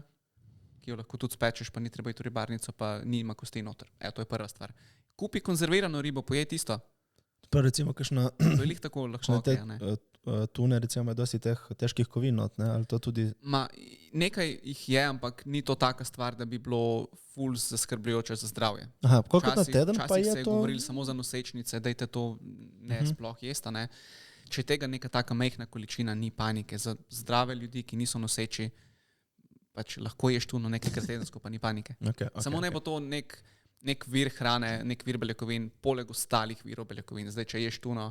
ki jo lahko tudi spečeš, pa ni treba iti v ribarnico, pa nima kosti noter. To je prva stvar. Kupi konzervirano ribo, pojej tisto. Pa recimo, kakšna To je lih tako lahko. te tune, recimo, je dosti teh težkih kovin not, ne? Ali to tudi... Nekaj jih je, ampak ni to taka stvar, da bi bilo ful zaskrbljujoče za zdravje. Aha, koliko na teden pa Včasih je se je to? govorili samo za nosečnice, dajte to ne sploh jesti, ne. Če je tega neka taka majhna količina, ni panike. Za zdrave ljudi, ki niso noseči, pač lahko ješ tuno nekajkrat tedensko, pa ni panike. Okay, Samo ne bo to nek vir hrane, nek vir beljakovin, poleg ostalih virov beljakovin. Zdaj, če ješ tuno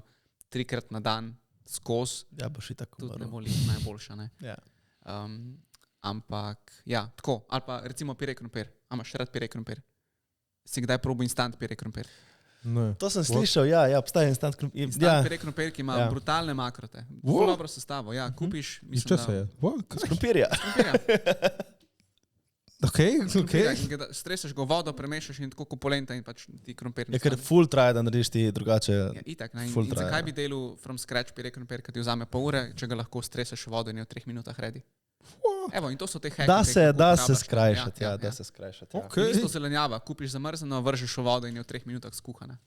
3-krat na dan skozi, Ja, boš i tako tudi ne umrl. bo lih najboljša. Ne? Ja. Ampak, ja, tako. Ali pa recimo pire krompir. A imaš rad pire krompir? Si kdaj probil instant pire krompir? Ne. To sem slišal, ja, obstaja instant krompir. Instant Ja, pire krompir, ki ima Ja. brutalne makrote. What? Zelo dobro sestavo. Ja, kupiš, Iz česa je? z krompirja. Krompirja. Okay. In ga streseš ga v vodo, premešaš in tako kot polenta in pač ti krompir. Je ker full traja, da narediš ti drugače. Ja, itak, ne. Ful In traja. zakaj bi delal from scratch pire krompir, ki ti vzame pol ure, če ga lahko streseš v vodo in je v 3 minutah ready? Evo, in to so te hacke. Da ki se, jih lahko da se uporabljaš, ne. skrajšati, ja, da se skrajšati. Ja. Okay. Isto zelenjava, kupiš zamrzano, vržeš v vodo in je v 3 minutah skuhana.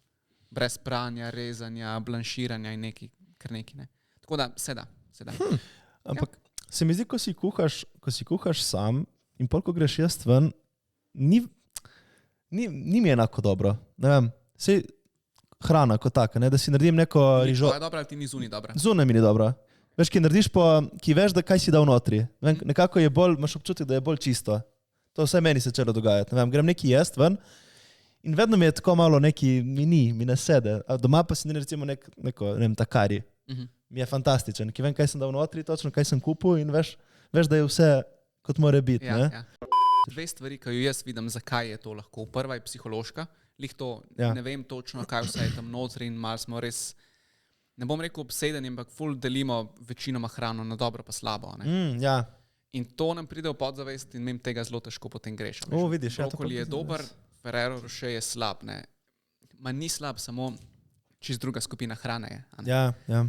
Brez pranja, rezanja, blanširanja in neki, kar neki. Ne. Tako da se da. Ampak se mi zdi, ko si kuhaš sam in pol, ko greš jaz ven, ni mi enako dobro. Ne vem, sej hrana kot taka, ne, da si naredim neko rižo. To je dobra, ali ti ni zunaj dobra. Zunaj mi ni dobro. Veš, ki narediš ki veš, da kaj si dal notri. Ne vem, nekako je bolj, imaš občutek, da je bolj čisto. To vse meni se začelo dogajati. Ne vem, grem neki jest ven in vedno mi je tako malo neki, mi ne sede. A doma pa si ne recimo neko, ne vem, takari. Mi je fantastičen, ki vem, kaj sem dal notri, točno kaj sem kupil in veš, da je vse kot mora biti. Ja, Ne? ja. Dve stvari, ki jo jaz vidim, zakaj je to lahko. Prva je psihološka. Lih to, Ja. ne vem točno, kaj vse je tam notri in malo smo res, ne bom rekel obsedeni, ampak ful delimo večinoma hrano na dobro pa slabo. Ne? Ja, In to nam pride v podzavest in mim tega zelo težko potem greš. O, vidiš, ja, to pa Brokoli je vidim, dober, Ferrero Rocher je slab. Ne? Ma ni slab, samo čist druga skupina hrane je. a ne. ja.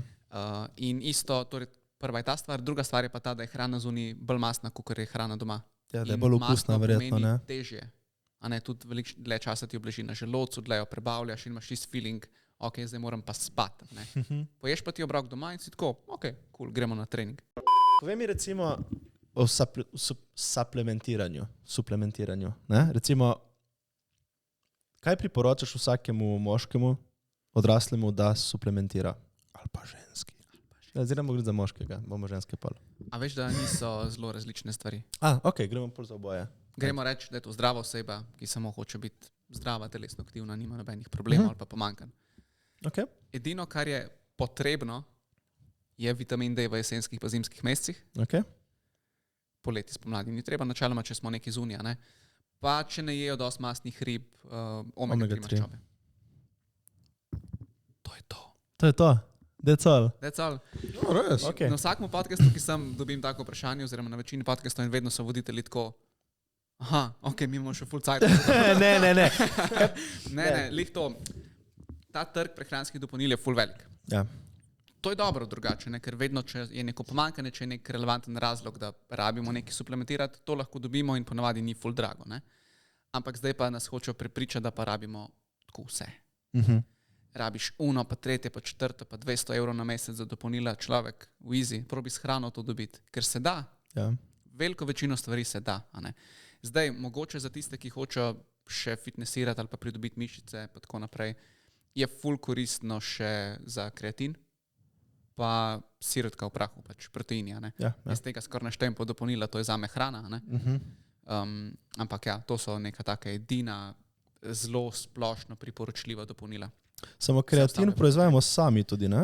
In isto, torej prva je ta stvar, druga stvar je pa ta, da je hrana zunaj bolj masna, kot je hrana doma. Ja, da je In bolj masno okusna, verjetno. pomeni Ne? Težje. A ne, tudi veliko dlje časa ti obleži na želodcu, dlje jo prebavljaš in imaš čist feeling, ok, zdaj moram pa spati. Poješ pa ti obrok doma in si tako, ok, cool, gremo na trening. Povej mi recimo o suplementiranju. Ne? Recimo, kaj priporočaš vsakemu moškemu, odraslemu, da suplementira? Ali pa ženski. Zdaj ne bomo gledali za moškega, bomo ženske pol. A veš, da niso zelo različne stvari. Ok, gremo pol za oboje. Gremo reči, da je to zdrava oseba, ki samo hoče biti zdrava, telesno aktivna, nima nobenih problemov ali pa pomanjkanj. Okay. Edino, kar je potrebno, je vitamin D v jesenskih pa zimskih mesecih. Okay. Poleti spomladi ni treba, načeloma, če smo neki zunija. Ne? Pa če ne jejo dosti masnih rib, omega 3 maščobe. To je to. To je to. That's all. That's all. No, res. Okay. Na vsakem podcastu, ki sem, dobim tako vprašanje, oziroma na večini podcastov in vedno so voditelji tako, aha, ok, mi imamo še full cajt. ne. Ne, lih to. Ta trg prehranskih dopolnil je full velik. Ja. To je dobro drugače, ne? Ker vedno, če je neko pomanjkanje, če je nek relevanten razlog, da rabimo nekaj suplementirati, to lahko dobimo in ponavadi ni full drago. Ne? Ampak zdaj pa nas hočejo prepričati, da pa rabimo tako vse. Rabiš uno, pa tretje, pa četrto, pa 200 evrov na mesec za dopolnila, človek v easy, probi s hrano to dobiti, ker se da. Ja. Veliko večino stvari se da. A ne? Zdaj, mogoče za tiste, ki hočejo še fitnessirati ali pa pridobiti mišice, pa tako naprej, je full koristno še za kreatin, pa sirotka v prahu, pač proteini. Ja. Jaz tega skoraj naštejem po dopolnila, to je zame hrana. A ne? Ampak ja, to so neka taka edina, zelo splošno priporočljiva dopolnila. Samo kreatin proizvajamo sami tudi, ne?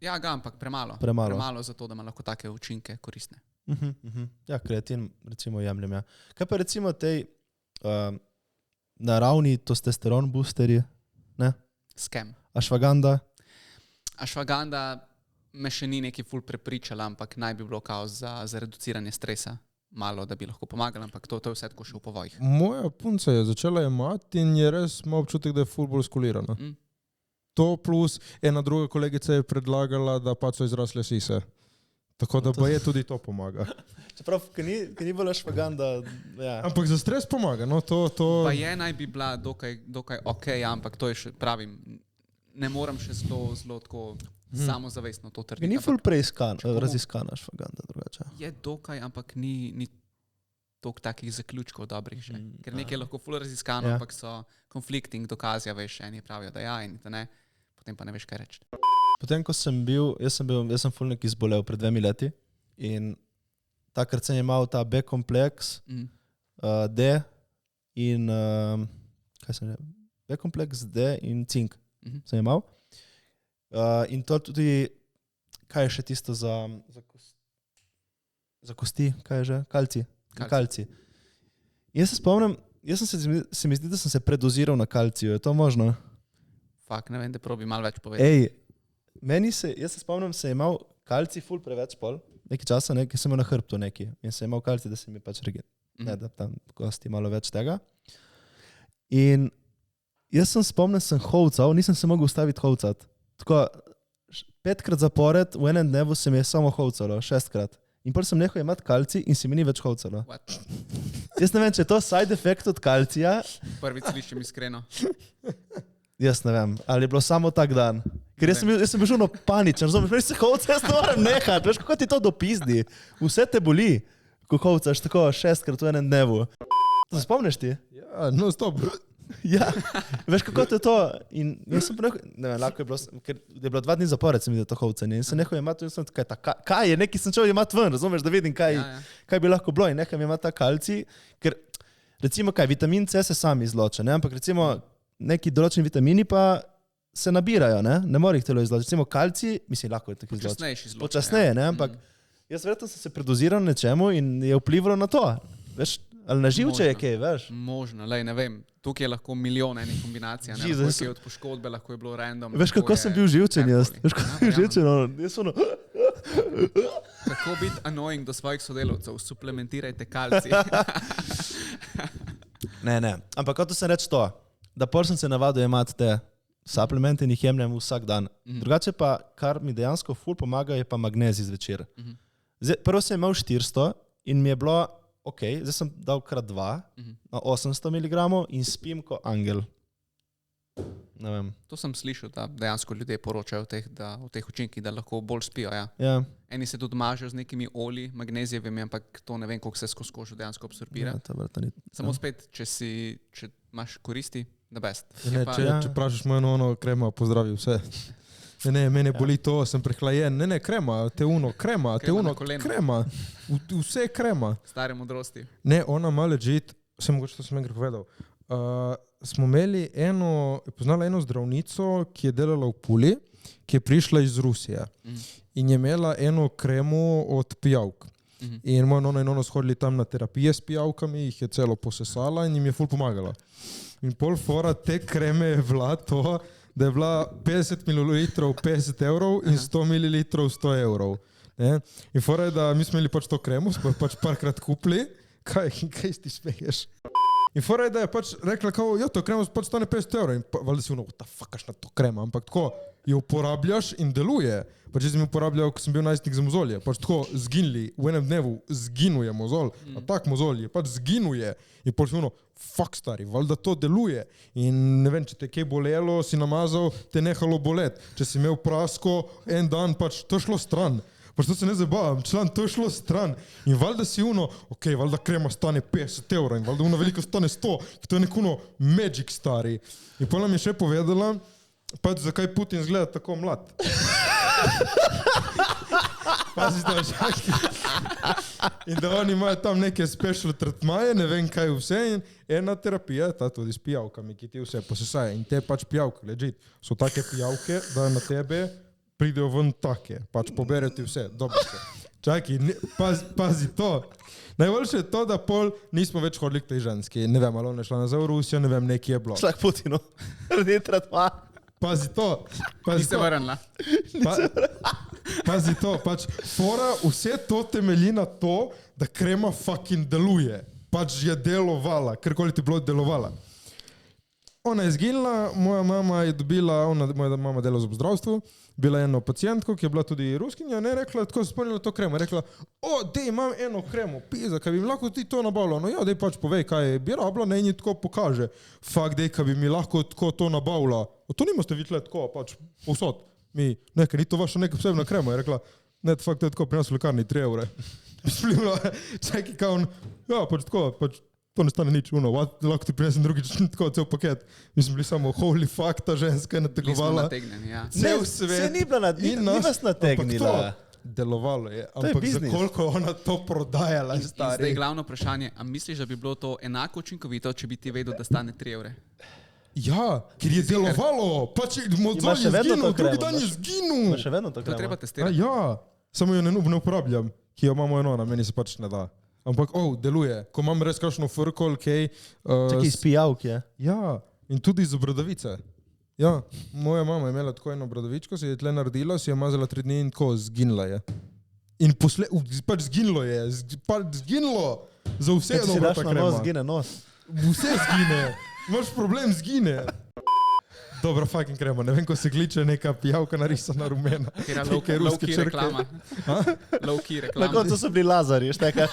Ja, ga, ampak premalo. Premalo. Premalo zato, da ima lahko take učinke koristne. Ja, kreatin recimo jemljem, ja. Kaj pa recimo tej naravni testosteron boosterji, ne? Scam. Ashwagandha? Ashwagandha me še ni neki ful prepričala, ampak naj bi bilo kao za reduciranje stresa. malo, da bi lahko pomagali, ampak to je vse tako še v povojih. Moja punca je začela jemati in je res imel občutek, da je ful bolj skulirana. To plus ena druga kolegica je predlagala, da pač so izrasle sise. Tako da je tudi to pomaga. Čeprav, ki ni bolj špaganda, ja. Ampak za stres pomaga, no to... Pa je naj bi bila dokaj okej, ampak to je še, pravim, ne moram še zelo tako samozavestno to trditi. Ni ful raziskana špaganda drugače. Je dokaj, ampak ni toliko takih zaključkov dobrih že. Ker nekaj je lahko ful raziskano, ampak so conflicting dokazi, veš, eni pravijo, da ja in da ne, potem pa ne veš, kaj reči. Potem, ko sem bil, jaz sem ful nekaj zbolel pred 2 leti in takrat sem imel ta B kompleks, D in kaj sem rekel? B kompleks, D in cink sem imel. In to tudi, kaj je še tisto za kosti, kaj je že? Kalci. Jaz se spomnim, se mi zdi, da sem se predoziral na kalciju, je to možno? Fak, ne vem, da probi malo več povedati. Jaz se spomnim, se je imel kalci ful preveč pol, nekaj časa, nekaj sem imel na hrbtu neki in se je imel kalci, da se mi pač ne, da tam kosti malo več tega. In jaz sem spomnim, sem hovcal, nisem se mogel ustaviti hovcat. Tako 5krat zapored, v enem dnevu se mi je samo hovcalo, 6krat. In potem sem nehal imati kalci in se mi ni več hovcalo. Jaz ne vem, če je to side effect od kalcija. Prvič slišim iskreno. Jaz ne vem, ali je bilo samo tak dan. Ker jaz sem bil žurno paničen, razumeš, veš se hovca, jaz ne moram nehati, veš, kako ti to dopizdi. Vse te boli, ko hovcaš tako 6krat v enem dnevu. To se spomniš ti? Ja, no stop. Ja, veš, kako to je to. In jaz sem pa ne vem, lahko je bilo, ker je bilo 2 dni zapored, sem videl to hovcanje in sem nehal imati, in sem kaj je, neki sem čel imati ven, razumeš, da vidim, kaj bi lahko bilo in neham imati ta kalci, ker recimo kaj, vitamin C se sam izloča, ne, ampak recimo neki določeni vitamini pa se nabirajo, ne more jih telo izločiti. Recimo kalci, mislim, lahko je tako izločiti. Počasneje, ne, ampak jaz verjetno sem se predoziral nečemu in je vplivalo na to, veš, ali na živče je kaj, veš? Možno, lej, ne vem. Tukaj je lahko milijon enih kombinacij, ne? Lahko je od poškodbe, lahko je bilo random. Veš, kako sem bil živčen jaz? Veš, kako sem bil živčen? Jaz ono... Kako biti annoying do svojih sodelavcev? Suplementirajte kalci. Ne. Ampak kot sem reč to, da pol sem se navadil imati te suplemente in jih jemljem vsak dan. Drugače pa, kar mi dejansko ful pomaga, je pa magnezij zvečer. Prvo sem imel 400 in mi je bilo ok, zdaj sem dal krat 2 na 800 mg in spim kot angel. Ne vem. To sem slišal, da dejansko ljudje poročajo o teh učinkih, da lahko bolj spijo. Ja. Ja. Eni se tudi mažejo z nekimi olji, magnezijevimi, ampak to ne vem, koliko se skozi kožo dejansko absorbira. Ja, samo spet, če imaš koristi, the best. Če prašiš mojo krema, pozdravi vse. Ne, mene boli to, sem prehlajen. Ne, krema, krema, vse krema. Stare modrosti. Ne, ona ima legit, mogoče to sem enkrat povedal. Smo imeli poznala eno zdravnico, ki je delala v Puli, ki je prišla iz Rusije in je imela eno kremo od pijavk. In moja nona in ono shodili tam na terapije s pijavkami, jih je celo posesala in jim je ful pomagala. In pol fora te kreme je bila to, da je bila 50 ml 50 € in 100 ml 100 €. Ne? In fora je, da mi smo imeli pač to kremo, smo pač parkrat kupili, kaj ti smeješ? In fora je, da je pač rekla, kao, to kremo pač stane 50 € in valjda si what the fuck, kašna to krema, ampak tako jo uporabljaš in deluje. Pač jaz sem uporabljal, ko sem bil najstnik za mozolje, pač tako zginili, v enem dnevu zginuje mozol, a tak mozol je, pač zginuje in pač fuck stari, valjda to deluje. In ne vem, če te kaj bolelo, si namazal, te nehalo bolet. Če si imel prasko, en dan pač to šlo stran. Pač to se ne zabavam, član, to je šlo stran. In valjda si ok, valjda krema stane 50 € in valjda velika stane 100, to je neko magic stari. In pa nam je še povedala, pač zakaj Putin zgleda tako mlad. Pazi to, čaki. In da oni imajo tam neke special tretmaje, ne vem kaj vse in ena terapija, ta tudi s pijavkami, ki ti vse posesaje. In te pač pijavke, legit, so take pijavke, da na tebe pridejo ven take, pač poberajo ti vse, dobro se. Čaki, pazi to. Najboljše je to, da pol nismo več hodili k tej ženski. Ne vem, ali ona je šla nazaj v Rusijo, ne vem, nekje je bilo. Šla k Putinu, redi tretma. Pazi to. Ti se vrnila. Pazi to, pač fora, vse to temelji na to, da krema fucking deluje. Pač je delovala, karkoli ti bilo delovala. Ona je zginila, moja mama je dobila, moja mama dela v zdravstvu, bila eno pacijentko, ki je bila tudi ruskinja, ne rekla, tako se spomnila to kremo, rekla, dej, imam eno kremo, pizza, kaj bi mi lahko ti to nabavila, no ja, dej pač povej, kaj bi rabila, ne in tako pokaže, fakt, dej, kaj bi mi lahko tako to nabavila, to nimate videli tako, pač povsod, mi, nekaj, ni to vaša neka posebna krema, je rekla, ne, fakt, to je tako, pri nas v lekarni 3 evre, splimila, čakaj, kao on, ja, pač tako, pač, to ne stane nič, lahko ti prinesem drugič tako cel paket. Mi smo bili samo holy fuck, ta ženska je nategovala. Cel svet. Se ni bila ni vas nategnila. Delovalo je, ampak za koliko ona to prodajala, stari. Zdaj glavno vprašanje, a misliš, da bi bilo to enako učinkovito, če bi ti vedel, da stane 3 evre? Ja, ker je delovalo, pač mozol je zginil, drugi dan je zginil. Še vedno to kremo. To treba testirati. Ja, samo jo ne uporabljam, ki jo imamo eno, meni se pač ne da. Ampak, deluje. Ko imam res kakšno frko, okej. Čakaj, iz pijavk je. Ja, in tudi iz bradavice. Ja, moja mama je imela tako eno bradavičko, se je tle naredila, si je mazala 3 dni in tako zginila je. In pač zginilo je, zginilo. Za vse je dobra ta krema. Če si daš na nos, zgine nos. Vse zgine. Imaš problem, zgine. Dobra fucking krema, ne vem, ko se gliče neka pijavka narisana rumena. Low-key reklama. Low-key reklama. Na koncu so bili Lazari, štekaš?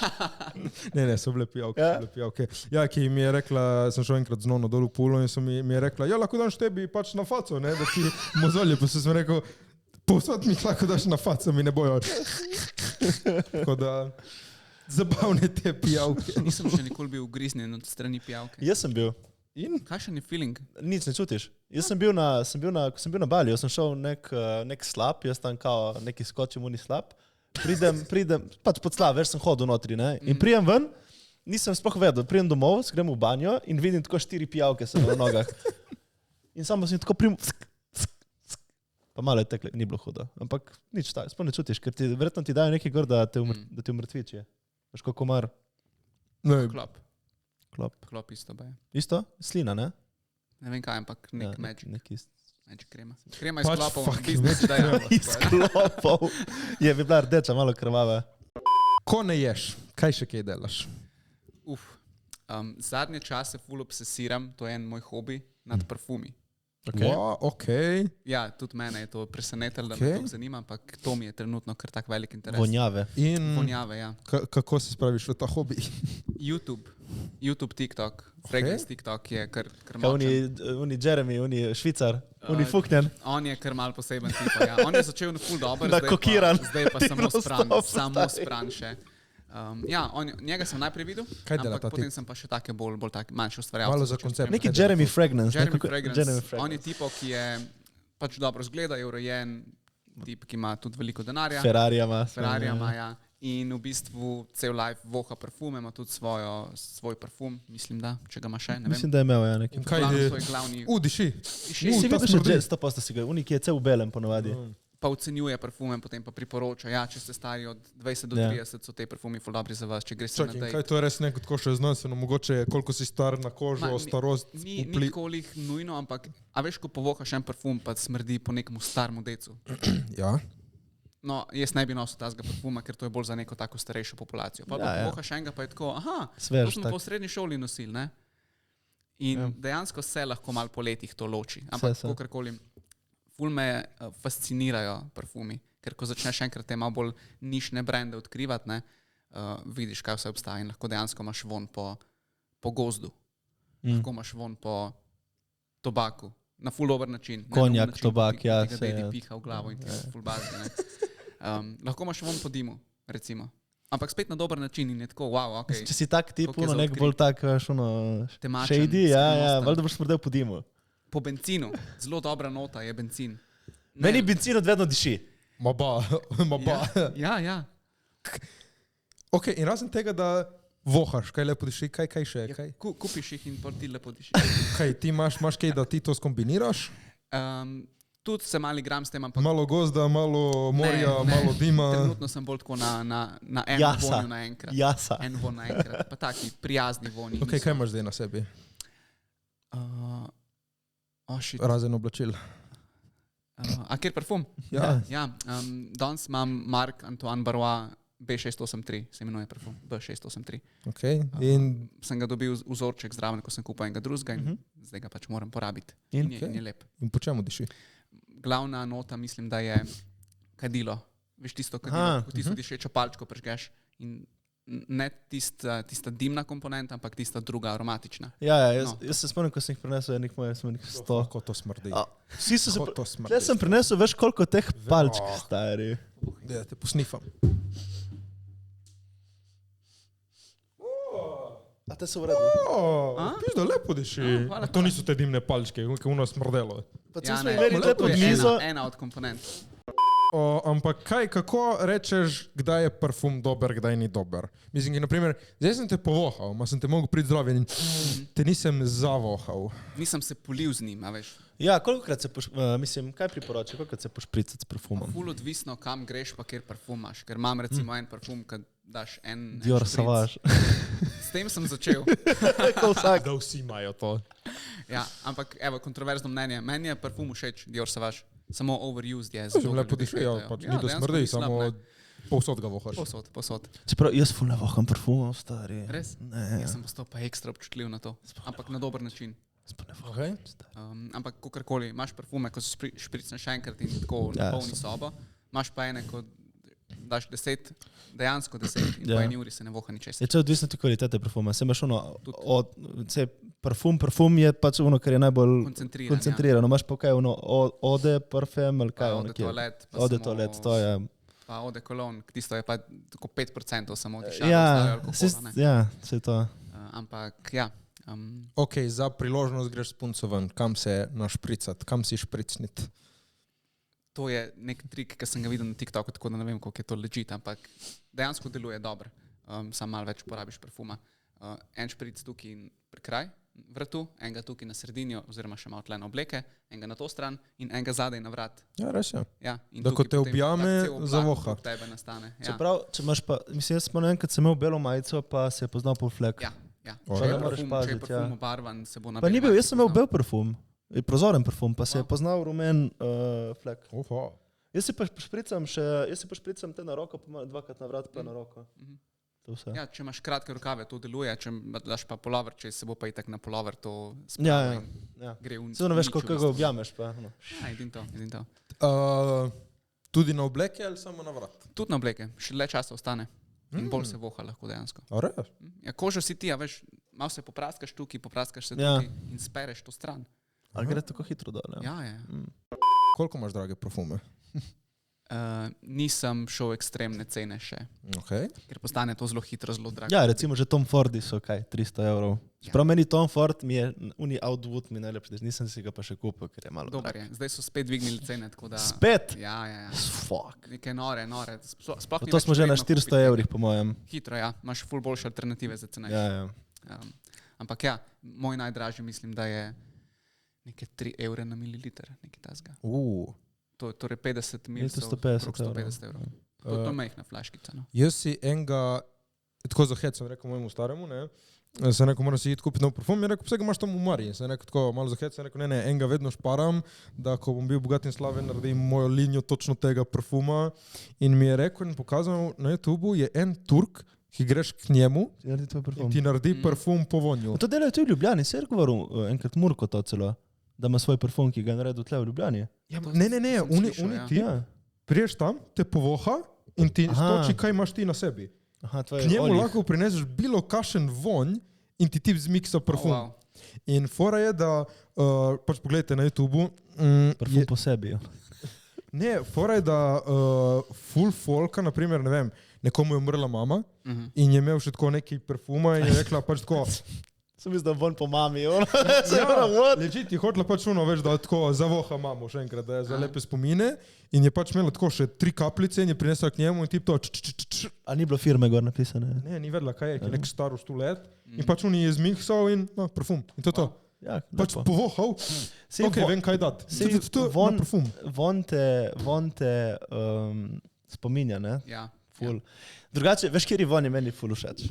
Ne, so bile pijavke. Ja, ki mi je rekla, sem šel enkrat z nono dol v Pulo in mi je rekla, ja, lahko daš tebi pač na faco, ne, da ti mozolje, pa sem rekel, povsod mi lahko daš na faco, mi ne bojo. Tako da, zabavne te pijavke. Nisem še nikoli bil ugriznjen od strani pijavke. Jaz sem bil. In? Kakšen je feeling? Nič ne čutiš. Jaz sem bil na Baliju, jaz sem šel nek slab, jaz tam kao neki skočim uni slab. Pridem, pač pod slab, več sem hodil notri, ne? In prijem ven, nisem sploh vedel, prijem domov, grem v banjo in vidim tako 4 pijavke se na nogah. In samo sem tako pa malo je tekle, ni bilo hudo. Ampak nič tako, sploh ne čutiš, ker verjetno ti dajo nekaj gor, da te umrtviči. Veš, kot komar. Ne, Klop isto ba je. Isto? Slina, ne? Ne vem kaj, ampak nek magic krema. Krema iz Pač klopov. fucking Iz klopov. Je bi bila rdeča, malo krvava. Ko ne ješ, kaj še kaj delaš? Zadnje čase ful obsesiram, to je en moj hobi, nad parfumi. Okay. Ja, tudi mene je to presenetilo, da me to zanima, ampak to mi je trenutno kar tak velik interes. Vonjave. Vonjave, ja. Kako se spraviš v ta hobi? YouTube, TikTok, Fragrance TikTok je kar močen. Oni Jeremy, oni Švicar, oni Fuknen. On je kar mal poseben tip, ja. On je začel ful dober, zdaj pa samo spran še. Njega sem najprej videl, ampak potem sem pa še take bolj manjše ustvarjalce. Malo za koncept. Neki Jeremy Fragrance. On je tipo, ki je pač dobro zgleda, je urejen tip, ki ima tudi veliko denarja. Ferrarija ima, ja. In v bistvu cel life voha parfume, ima tudi svoj parfum, mislim da, če ga ima še, ne vem. Mislim, da je imel, ja, neki. Kaj je? Diši. Si videl še 100% si ga, ki je cel v belem ponovadi. Pa ocenjuje parfume, potem pa priporoča, ja, če ste stari od 20 do 30, so te parfumi ful dobri za vas, če greš na dejt. Kaj to je res neko tako še znanstveno, mogoče koliko si star na kožo, starost, Ni nikolih nujno, ampak a veš, ko povohaš en parfum, pa smrdi po nekemu starmu decu. Ja. No, jaz ne bi nosil tazga parfuma, ker to je bolj za neko tako starejšo populacijo. Pa povohaš enega, pa je tako, to smo po srednji šoli nosili, ne? In dejansko se lahko malo po letih to loči, ampak kakorkoli. Ful me fascinirajo parfumi, ker ko začneš enkrat te malo bolj nišne brende odkrivati, ne, vidiš, kaj vse obstaja in lahko dejansko imaš von po gozdu, lahko imaš von po tobaku, na ful dober način. Konjak, tobak, ja. Ki ga dedi piha v glavo in ti je ful bazi, ne. Lahko imaš von po dimu, recimo. Ampak spet na dober način in je tako, wow, ok. Če si tak tip, nek bolj tak, temačen, shady, ja, valjda boš smrdel po dimu. Po benzinu. Zelo dobra nota je benzin. Meni benzin odvedno diši. Ma ba. Ja. Ok, in razen tega, da vohaš, kaj lepo diši, kaj še? Ja, kupiš jih in ti lepo diši. Kaj, ti imaš kaj, da ti to skombiniraš? Tudi se malo igram s tem, ampak... Malo gozda, malo morja, malo dima. Trenutno sem bolj tako na eno vonju naenkrat. Jasa. En von naenkrat, pa taki prijazni vonji. Ok, kaj imaš zdaj na sebi? Razen oblačil. A kjer parfum? Ja. Ja, danes imam Marc Antoine Barrois B683, se imenuje parfum, B683. Okay. In Sem ga dobil vzorček zraven, ko sem kupil enega drugega in zdaj ga pač moram porabiti. In? In je lep. po čemu diši? Glavna nota mislim, da je kadilo. Veš tisto kadilo, ko tisto dišečo palčko prežgeš in ne tista dimna komponenta, ampak tista druga aromatična. Ja, jaz se spomnim, ko sem jih prinesel, enih mojih smo nekaj 100. Kako to smrdi? Vsi so se... Kako to smrdi? Jaz sem prinesel, veš koliko teh palčk, stari. Da te posnifam. A te so vredno? Pizda, lepo diši. hvala, To niso te dimne palčke, kako ono smrdelo. Pa Ja, smo ne, imeli to te pod je mizo. ena od komponent. Ampak kako rečeš, kdaj je parfum dober, kdaj ni dober? Mislim, naprimer, zdaj sem te povohal, ma sem te mogel priti zraven in te nisem zavohal. Nisem se polil z njim, a veš. Ja, kolikokrat se mislim, kaj priporoča, kolikokrat se pošpricati s parfumom? Ful odvisno, kam greš, pa kjer parfum imaš. Ker imam recimo en parfum, kad daš en Dior špric. Savage. S tem sem začel. Ko vsak. Da vsi imajo to. Ja, ampak evo, kontroverzno mnenje. Meni je parfum všeč, Dior Savage. Samo overused je. Že lepo diši, ja, pač ni da smrdi, samo povsod ga vohaš. Posod. Čeprav jaz ful ne voham parfumov, stari. Res? Ne. Jaz sem postal pa ekstra občutljiv na to. Ampak na dober način. Okay. Ampak kakorkoli, imaš parfume, ko se špricneš enkrat in tako Ja, napolni sobo. Imaš pa ene, ko daš 10, dejansko 10 in Ja. po eni uri se ne voha ničesar. Je če odvisno ti kvalitete parfuma. Se imaš ono, parfum je pač ono, kar je najbolj koncentrirano. Imaš pa kaj ono, ode parfum ali kaj ono. Ode toalet. pa Ode samo- toalet, to je. Pa ode kolon, tisto je pa tako 5% samo dišava. Ja, ja, vse to. Ampak ja. Ok, za priložnost greš s punco ven, kam se našpricati, kam si špricniti. To je nek trik, ki sem ga videl na TikToku, tako da ne vem, koliko je to legit, ampak dejansko deluje dobro. Sam malo več porabiš parfuma. En špric tukaj pri kraj vratu, enega tukaj na sredini, oziroma še malo tle na obleke, enega na to stran in enega zadaj na vrat. Ja, res je. Ja, in Da ko tukaj te potem objame, tak cel oblak zavoha. okrog tebe nastane. Ja. Čeprav, če imaš pa, mislim, jaz spomnim, kad sem imel belo majico, pa se je poznal pol flek. Ja, ja. O, Če ja. je Moraš parfum, paziti, če je parfum obarvan, se bo na Pa ni beli bil, majici jaz sem imel poznal. bel parfum, prozoren parfum, pa se je poznal rumen flek. Oho. Jaz si pa špricam te na roko, pa dvakrat na vrat, pa na roko. To vse. Ja, če imaš kratke rokave, to deluje, če daš pa polover, če se bo pa itak na polover, to Ja, in ja. gre v Samo ne veš, nič v koliko ga bistvu. objameš, pa. No. Ja, edin to. Tudi na obleke ali samo na vrat? Tudi na obleke, še le časa ostane. In bolj se voha lahko dejansko. A res? Ja, kožo si ti, a veš, malo se popraskaš tukaj, popraskaš se Ja. tukaj in spereš to stran. Ali gre tako hitro dol? Ja. Ja. Koliko imaš drage parfume? Nisem šel ekstremne cene še, Okay. ker postane to zelo hitro, zelo drago. Ja, recimo že Tom Fordi so kaj, 300 €. Čeprav meni Tom Ford mi je, uni Outwood mi najlepši, nisem si ga pa še kupil, ker je malo Dober drag. je. Zdaj so spet dvignili cene, tako da... Spet? Ja. Fuck. Neke nore. Sploh ni To več smo že na vredno 400 kupiti €, po mojem. tega. Hitro, ja. Imaš ful boljše alternative za cenejše. Ja. Ampak ja, moj najdražji mislim, da je nekaj 3 € na mililiter, nekaj tasga. To je torej 50 ml, 150 150 €. To je majhna flaškica. No. Jaz si enega, tako za hec sem rekel mojemu staremu, ne, sem rekel, moram si iti kupiti nov parfum, je rekel, vsega imaš tam v Mariji. Sem rekel, tako malo za hec, sem rekel, ne, enega vedno šparam, da ko bom bil bogat in slaven, naredim mojo linijo točno tega parfuma. In mi je rekel in pokazal na YouTubu, je en Turk, ki greš k njemu in ti naredi parfum po vonju. To delajo tudi v Ljubljani, se je govoril enkrat Murko to celo, da ima svoj parfum, ki ga je naredil tle v Ljubljani. Ja, ne, sem oni slišal, ti Ja. priješ tam, te povoha in ti stoči, kaj imaš ti na sebi. Aha, to je K njemu olih. lahko prineseš bilo kakšen vonj in ti zmiksa parfum. Wow. In fora je, da pač pogledajte na YouTubu. Parfum po sebi. Ja. Ne, fora je, da full folka, naprimer, ne vem, nekomu je umrla mama in je imel še tako neki parfuma in je rekla pač tako. Sem mislil, da von po mami. Ja, ležit je hotela pač ono, veš, da tako zavoha mamo še enkrat, da je za lepe spomine in je pač imela tako še 3 kapljice in je prinesla k njemu in tip to. A ni bilo firme gor napisane? Ne, ni vedela, kaj je, ki je nek star stulet in pač on je zmiksal in no, parfum. In to je to. Ja, Pač povohal. Sej Ok, vem kaj dati. sej To je von- parfum. Von te spominja, ne? Ja. Ful. Drugače, veš, kjer je von je meni ful všeč?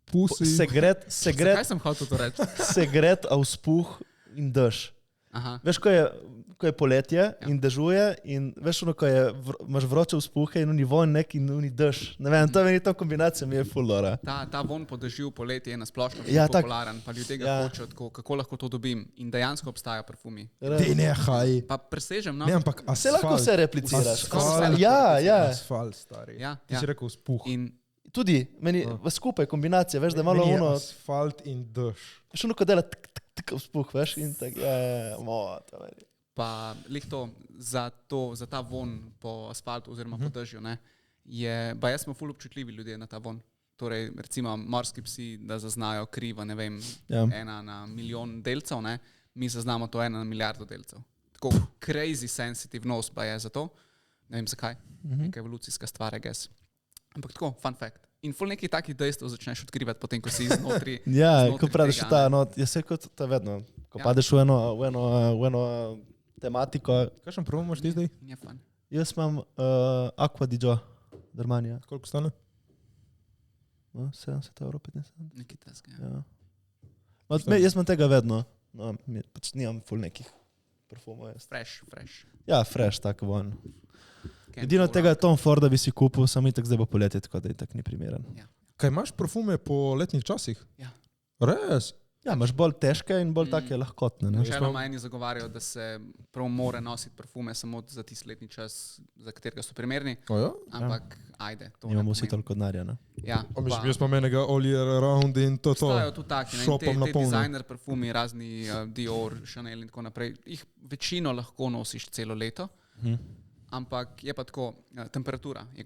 Pusi. Segret Kaj sem hotel to reči? auspuh in dež. Aha. Veš, ko je poletje in dežuje in veš, imaš vroče vzpuhe in oni vonj nek in oni dež. Ne vem, to je meni ta kombinacija, mi je fullora. Ta von po dežju poletje je nasplošno Ja, tak. popularen, pa ljudje ga hočejo tako, kako lahko to dobim. In dejansko obstajajo parfumi. Ti nehaj. Pa presežem, no? Ne, ampak Se lahko vse repliciraš. Asfalt. Ja. Asfalt, stari. Ja, Ti si rekel spuh. In Tudi, meni skupaj kombinacija, veš, da je malo Meni je ono, asfalt in dež. veš, ono, ko dela tik vzpuh, veš, in tako, to meni. pa lih to, za ta von po asfaltu oziroma po dežju, ne, jaz smo ful občutljivi ljudje na ta von. Torej, recimo morski psi, da zaznajo kriva, ne vem, 1 na milijon delcev, ne, mi zaznamo to 1 na milijardo delcev. Tako crazy sensitive nos pa je za to, ne vem zakaj, neka evolucijska stvar, I guess. Ampak tako, fun fact. In ful nekih takih dejstev začneš odkrivati potem, ko si znotri. Ja, znotri ko praviš tega, ta, ne. no, jaz se kot to vedno, ko Ja. padeš v eno tematiko, Kakšen prvom imaš ti zdaj? Je fun. jaz imam Aqua di Gio, Dermanija, Koliko stane? 70 €, 15 €. Nekaj tasga. Ja. Jaz imam tega vedno, no, pač nimam ful nekih parfumov. Fresh. Ja, fresh, tako von. Can't Edino go tega wrong. Tom Forda bi si kupil, samo itak zdaj bo poletje, tako da itak ni primeren. Kaj imaš parfume po letnih časih? Ja. Res? Ja, imaš bolj težke in bolj take lahkotne. Ne? Načeloma eni zagovarjajo, da se prav mora nositi parfume samo za tisti letni čas, za katerega so primerni, O ja? ampak ajde. To Nimamo ne vsi pomeni. toliko denarja. Ne? Ja, A mislim, jaz pa menega all year round in to. obstajajo tudi taki, ne, in Šopam na te polno. dizajner parfumi, razni Dior, Chanel in tako naprej. Jih večino lahko nosiš celo leto, ampak je pa tako, temperatura je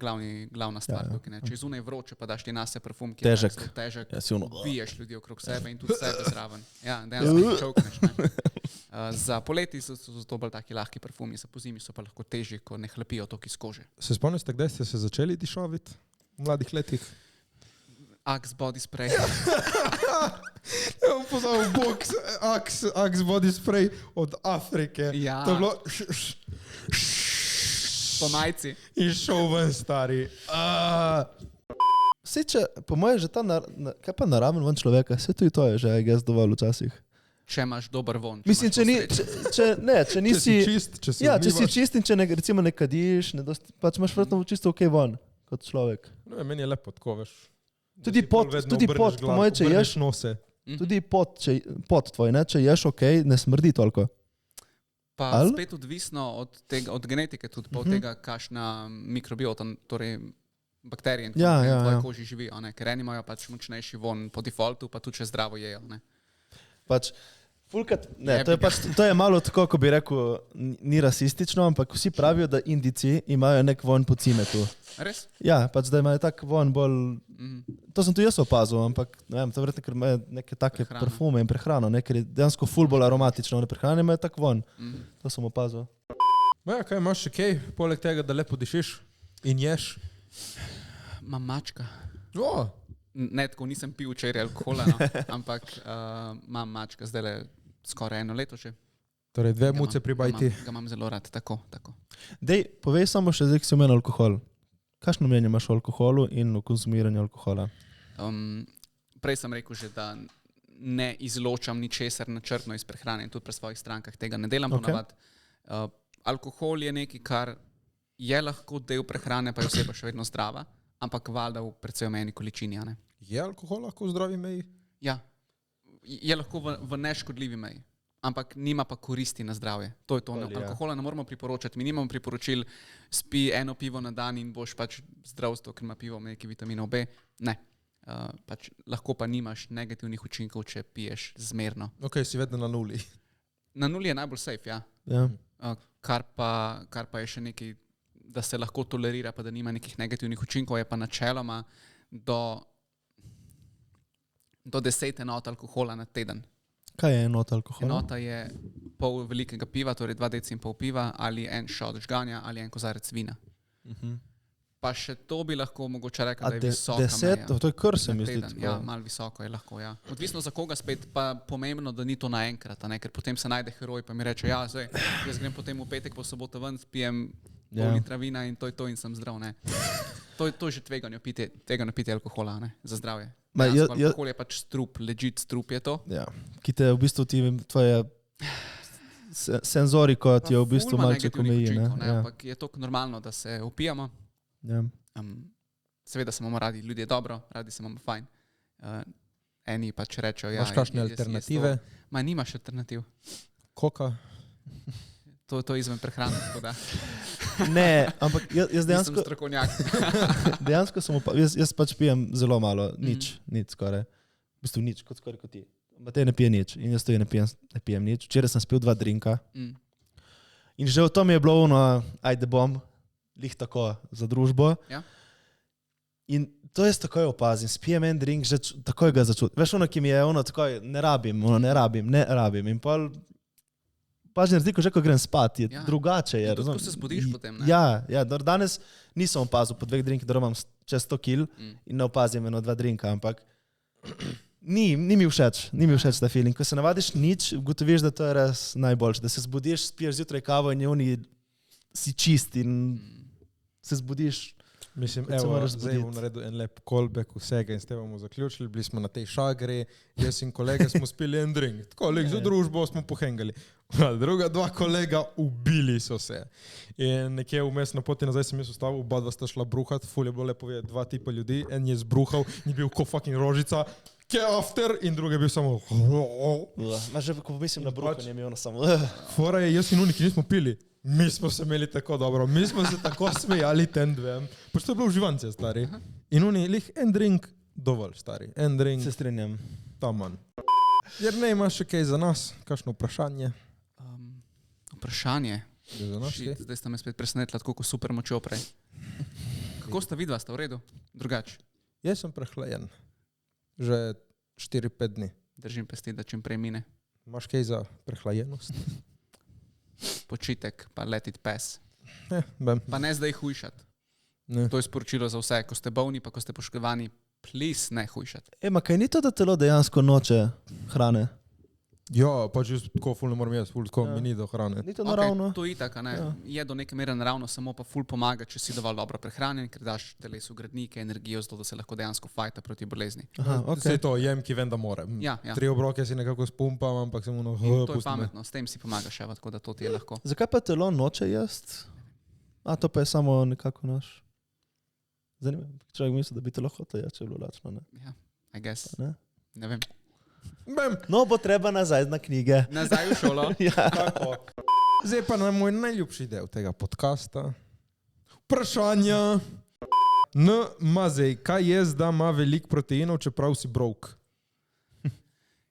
glavna stvar tukaj. Ne. Če je zunaj vroče, pa daš ti nase parfum, ki je Težek. zelo težek, Ja, si ono. biješ ljudi okrog sebe in tudi sebe zraven. Ja, dejansko jih čokneš. Ne. Za poleti so to bolj taki lahki parfumi, za pozimi so pa lahko težji, ko ne hlapijo to iz kože. Se spomnite, kdaj ste se začeli dišaviti v mladih letih? Axe body spray. Ja, poznam box, Axe body spray od Afrike. Ja. To je bilo Po majci. in šel ven, stari. Vse, če, po mojem, že ta, kaj pa naraven von človeka, vse tudi to je že, jaz dovolj včasih. Če imaš dober von. Mislim, če nisi... Če si čist, če se Ja, če si umivaš. čist in če recimo ne kadiš, pač imaš vrtno čisto ok von, kot človek. No, meni je lepo tako, veš. Tudi pot, po mojem, če ješ, nose. tudi pot tvoj, ne, če ješ ok, ne smrdi toliko. Pa Ali? spet odvisno od genetike, tudi od tega, kakšna mikrobiota, torej bakterije in tako Ja, naprej ja, v tvoji ja. koži živijo, ne? Ker eni imajo pač močnejši von po defaultu, pa tudi če zdravo jejo. Ne? Pač, to je malo tako, ko bi rekel, ni rasistično, ampak vsi pravijo, da Indijci imajo nek von po cimetu. Res? Ja, pač da imajo tak von bolj... To sem tudi jaz opazil, ampak ne vem, to verjetno, ker imajo neke take Prehrano. parfume in prehrano, ne, ker je dejansko ful bolj aromatično, one prehrane imajo tak von. To sem opazil. Ja, kaj imaš še kaj, poleg tega, da lepo dišiš in ješ? Imam mačka. O, Ne, tako nisem pil včeraj alkohola, no? Ampak imam mačka zdaj le skoraj 1 leto že. torej 2 Ga muce imam- pri bajti. Ga imam zelo rad, tako. Dej, povej samo še zdaj, ki si omenil alkohol. Kakšno mnenje imaš o alkoholu in o konzumiranju alkohola? Prej sem rekel že, da ne izločam ničesar načrtno iz prehrane in tudi pri svojih strankah tega ne delam Ok. ponavadi. Alkohol je nekaj, kar je lahko del prehrane, pa je oseba še vedno zdrava, ampak valjda v precej omejeni količini. A ne? Je alkohol lahko v zdravi meji? Ja, je lahko v neškodljivi meji, ampak nima pa koristi na zdravje. To je to. Bolj, ja. Alkohola ne moramo priporočati. Mi nimamo priporočil, spi 1 pivo na dan in boš pač zdrav, zato ker ima pivo nekaj vitaminov B. Ne. Pač lahko pa nimaš negativnih učinkov, če piješ zmerno. Ok, si vedno na nuli. Na nuli je najbolj safe, ja. Ja. Kar pa je še nekaj, da se lahko tolerira, pa da nima nekih negativnih učinkov, je pa načeloma do 10 enot alkohola na teden. Kaj je enota alkohola? Enota je pol velikega piva, torej 2 deci in pol piva, ali 1 šot žganja, ali 1 kozarec vina. Pa še to bi lahko mogoče rekel, A da je visoka 10, meja. to je kar se Na mi zdi. teden. Ja, malo visoko je lahko. Ja. Odvisno za koga spet, pa pomembno, da ni to naenkrat, a ne? Ker potem se najde heroj, pa mi reče, ja, zdaj, jaz grem potem v petek, po soboto ven, spijem pol litra vina in to je to in sem zdrav. Ne? To je že tveganje pitja alkohola, ne? Za zdravje. Alkohol je pač strup, legit strup je to. Ja, ki te v bistvu tvoje senzoriko ti je v bistvu Ful ima malček negativnih omeji. učinkov, Ne? Ja. Ampak je to normalno, da se opijamo. Ja. Seveda se imamo radi, ljudje dobro, radi se imamo fajn. Eni pač rečejo, ja. Imaš kakšne alternative? Ma nimaš alternativ. Koka? To je izven prehrane, tako da Ne, ampak jaz nisem dejansko, strokovnjak. dejansko sem jaz pač pijem zelo malo, nič skoraj. V bistvu nič, kot skoraj kot ti. Matej ne pije nič in jaz to ne pijem nič. Včeraj sem spil 2 drinka in že v tom je bilo ono, ajde bom, lih tako za družbo. Ja. In to jaz takoj opazim, spijem en drink, že takoj ga začutim. Veš ono, ki mi je ono takoj, ne rabim. In pol pač ne razliko, že ko grem spat, je drugače. Je, Tudi, ko se zbudiš potem, ne? Ja, danes nisem opazil po 2 drinkih, da imam čez 100 kil in ne opazim 1-2 drinka, ampak ni mi všeč ta feeling. Ko se navadiš nič, ugotoviš, da to je res najboljše. Da se zbudiš, spiješ zjutraj kavo in si čist in se zbudiš. Mislim, Kot se moraš zdaj bom zbuditi. naredil en lep callback vsega in s tem bomo zaključili. Bili smo na tej šagri, jaz in kolega smo spili en drink. Tako, za družbo smo pohengali. Druga 2 kolega ubili so se. In nekje vmes na poti nazaj sem jaz ustavil, oba 2 sta šla bruhat, ful je bilo lepo videti 2 tipa ljudi, en je zbruhal, ni bil ko fucking rožica, ke after, in drugi je bil samo Ma že ko pomislim na bruhanje, mi je ono samo Fora je, jaz in oni, ki nismo pili, mi smo se imeli tako dobro, mi smo se tako smejali ten dvem. Pač to je bilo uživance, stari. In oni, lih en drink dovolj, stari. En drink, Se strinjam. tam manj. Jer ne imaš še kaj za nas, kakšno vprašanje? Vprašanje. Je za nas kaj? Shit, zdaj sta me spet presenetila, tako kot super močjo prej. Kako sta vidva, sta v redu? Drugač. Jaz sem prehlajen. Že 4-5 dni. Držim pesti, da čim prej mine. Imaš kaj za prehlajenost? Počitek, pa let it pass. Bem. Pa ne zdaj hujšati. Ne. To je sporočilo za vse. Ko ste bolni, pa ko ste poškodovani, please ne hujšati. Ma kaj ni to, da telo dejansko noče hrane? Ja, pač jaz tako ful ne moram jaz, ful tako mi ni do hrane. Ni to naravno? To je itak, ne. Je do neke mere naravno, samo pa ful pomaga, če si dovolj dobro prehranjen, ker daš telesu gradnike, energijo, zato da se lahko dejansko fajta proti bolezni. Aha, Vse okay. to jem, ki vem, da moram. Ja. 3 obroke si nekako spumpam, ampak sem ono, In to je pusti me. pametno, s tem si pomagaš, evo, tako da to ti je lahko. Zakaj pa telo noče jesti? A to pa je samo nekako naš. Zanimivo. Človek misli, da bi telo hotel jesti, če je bilo lačno. Ne? Ja, I guess. Ne? Ne vem. Bem, No, bo treba nazaj na knjige. Nazaj v šolo. Ja. tako. Zdaj pa na moj najljubši del tega podcasta. Vprašanja. No, Mazej, kaj je, da ima veliko proteinov, čeprav si brok?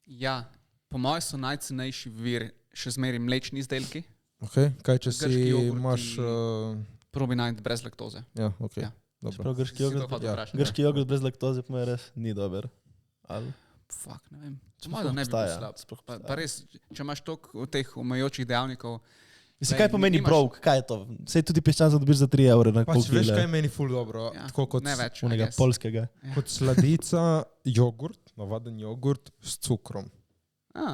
Ja, po mojem so najcenejši vir še zmeraj mlečni izdelki. Okay. Kaj, če si Grški jogurti. imaš... Probi najti brez laktoze. Ja, ok. Ja. Dobro. Prav grški Si to jogurt, hotel ja. vprašati? grški jogurt brez laktoze pa je res ni dober. Ali? Fuck, ne vem. Sploh Malo ne bi bil obstaja, slab. sploh Pa res, če imaš toliko teh omejujočih dejavnikov, Mislim, Lej, kaj pomeni nimaš- brok? Kaj je to? Sej tudi piščanca dobiš za 3 evre na Pač pol veš, kaj kile. meni ful dobro? ja, Tako kot ne več. I Unega guess. polskega. kot sladica, jogurt, navaden jogurt s cukrom.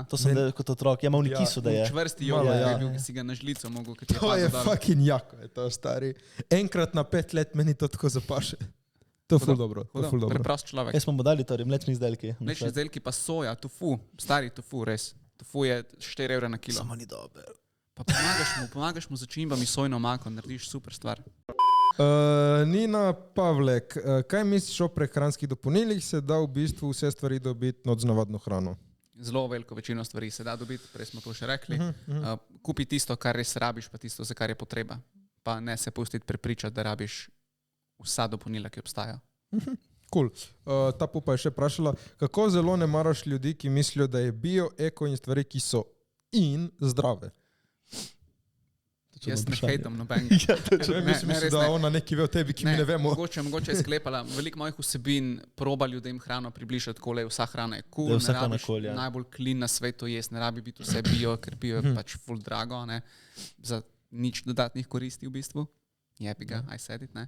To sem Men- delal kot otrok. Ja, imam v Ja. kisu, da je. Čvrsti Malo, jogurt, ja. je bil, ki si ga na žlico mogel, ker ti je To je padel dol. fucking jako, je to stari. Enkrat na 5 let meni to tako zapaše. To je ful dobro. To je ful dobro. Preprost človek. Kaj smo mu dali, torej mlečni izdelki? Mlečni izdelki pa soja, tofu, stari tofu, res. Tofu je 4 evre na kilo. Samo ni dober. Pa pomagaš mu začimbami sojno omako, narediš super stvar. Nina Pavlek, kaj misliš o prehranskih dopolnilih? Se da v bistvu vse stvari dobiti not z navadno hrano? Zelo veliko večino stvari se da dobiti, prej smo to še rekli. Kupi tisto, kar res rabiš, pa tisto, za kar je potreba. Pa ne se pustiti prepričati, da rabiš vsa dopolnila, ki obstajajo. Cool. Ta pupa je še vprašala, kako zelo ne maraš ljudi, ki mislijo, da je bio, eko in stvari, ki so in zdrave. Jaz ne hejtam nobenega. Ja, Ne, mislim, res da ne. ona nekaj ve o tebi, ki mi ne vemo. Mogoče je sklepala, veliko mojih vsebin proba ljudem hrano približati, tako le vsa hrana je Da kul, je cool, vsa ne hrana rabiš cool, ja. najbolj clean na svetu jesti, ne rabi biti vse bio, ker bio je pač full drago, ne, za nič dodatnih koristi v bistvu. Jebi ga, I said it, ne.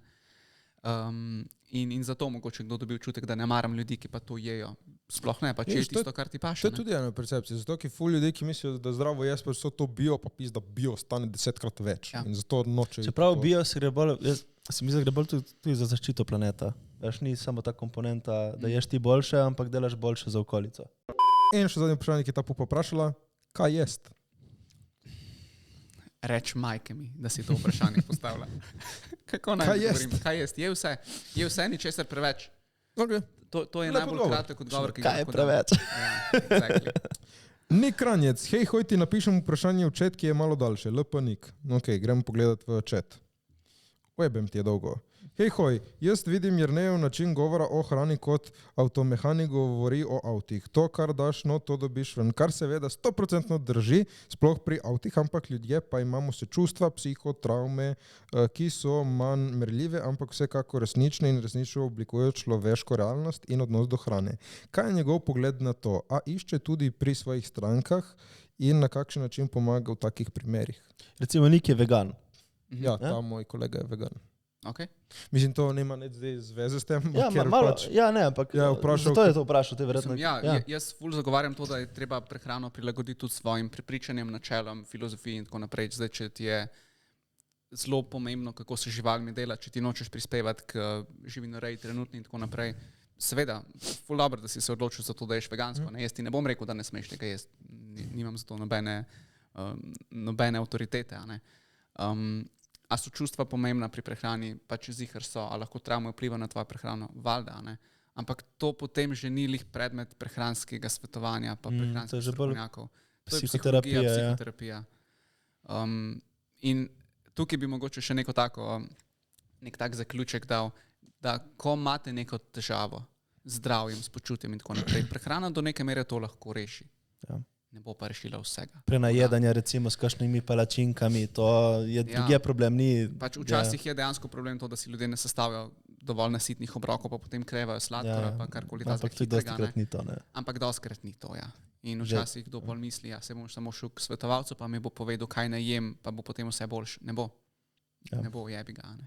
In zato mogoče kdo dobi občutek, da ne maram ljudi, ki pa to jejo. Sploh ne, pač Veš, ješ to je- tisto, kar ti To paše. je tudi ena percepcija, zato ki ful ljudi, ki mislijo, da zdravo jaz, pa so to bio, pa pizda bio stane 10-krat več. Ja. In zato noče. Čeprav bio se gre bolj, jaz se mi zdi, da gre bolj tudi za zaščito planeta. Veš, ni samo ta komponenta, da ješ ti boljše, ampak delaš boljše za okolico. In še zadnje vprašanje, ki je ta pupa vprašala, kaj jest? Reč majke mi, da si to vprašanje postavlja. Kako naj Kaj jest? odgovorim? Kaj jest? Je vse ničesar preveč. Okay. To je Lep najbolj odgovor. kratek odgovor, ki ga Kaj je lahko dam. preveč? Ja, exactly. Nik Kranjec, hej, hoj ti napišem vprašanje v chat, ki je malo daljše. LP Nik. Ok, gremo pogledat v chat. Webem ti je dolgo. Hej, hoj, jaz vidim Jernejev način govora o hrani kot avtomehanik govori o avtih. To, kar daš, no, to dobiš ven. Kar seveda 100% drži, sploh pri avtih, ampak ljudje pa imamo se čustva, psihotraume, ki so manj merljive, ampak vsekako resnične in resnično oblikujejo človeško realnost in odnos do hrane. Kaj je njegov pogled na to? A išče tudi pri svojih strankah in na kakšen način pomaga v takih primerih? Recimo, Nik je vegan. Ja, ta moj kolega je vegan. Okay. Mislim, to nima nič zdaj zveze s tem, Ja, ker malo, pač... ja, ne, ampak Ja, vprašal, zato je to vprašal, te verjetno. Jaz ful zagovarjam to, da je treba prehrano prilagoditi tudi svojim prepričanjem, načelom, filozofiji in tako naprej. Zdaj, če ti je zelo pomembno, kako se živalmi dela, če ti nočeš prispevati k živinoreji trenutni in tako naprej, seveda, ful dobro, da si se odločil za to, da ješ vegansko. Ne? Jaz ti ne bom rekel, da ne smeš tega jesti. Nimam za to nobene avtoritete. A ne? A so čustva pomembna pri prehrani, pa če zihar so, a lahko travme vpliva na tvojo prehrano, valjda, ne? Ampak to potem že ni lih predmet prehranskega svetovanja, pa prehranskih strokovnjakov. To je psihologija, psihoterapija. In tukaj bi mogoče še nek tak zaključek dal, da ko imate neko težavo z zdravjem, s počutjem in tako naprej, prehrana do neke mere to lahko reši. Ja. Ne bo pa rešila vsega. Prenajedanje recimo s kakšnimi palačinkami, to je drugi problem. Pač včasih je dejansko problem to, da si ljudje ne sestavljajo dovolj nasitnih obrokov, pa potem krevajo sladkor, pa karkoli takega. Ampak tudi dostikrat ni to. Ne? Ampak dostikrat ni to, ja. In včasih kdo bolj misli, ja, se bom samo šel k svetovalcu, pa mi bo povedal, kaj naj jem, pa bo potem vse boljše. Ne bo. Ja. Ne bo, jebi ga. Ne.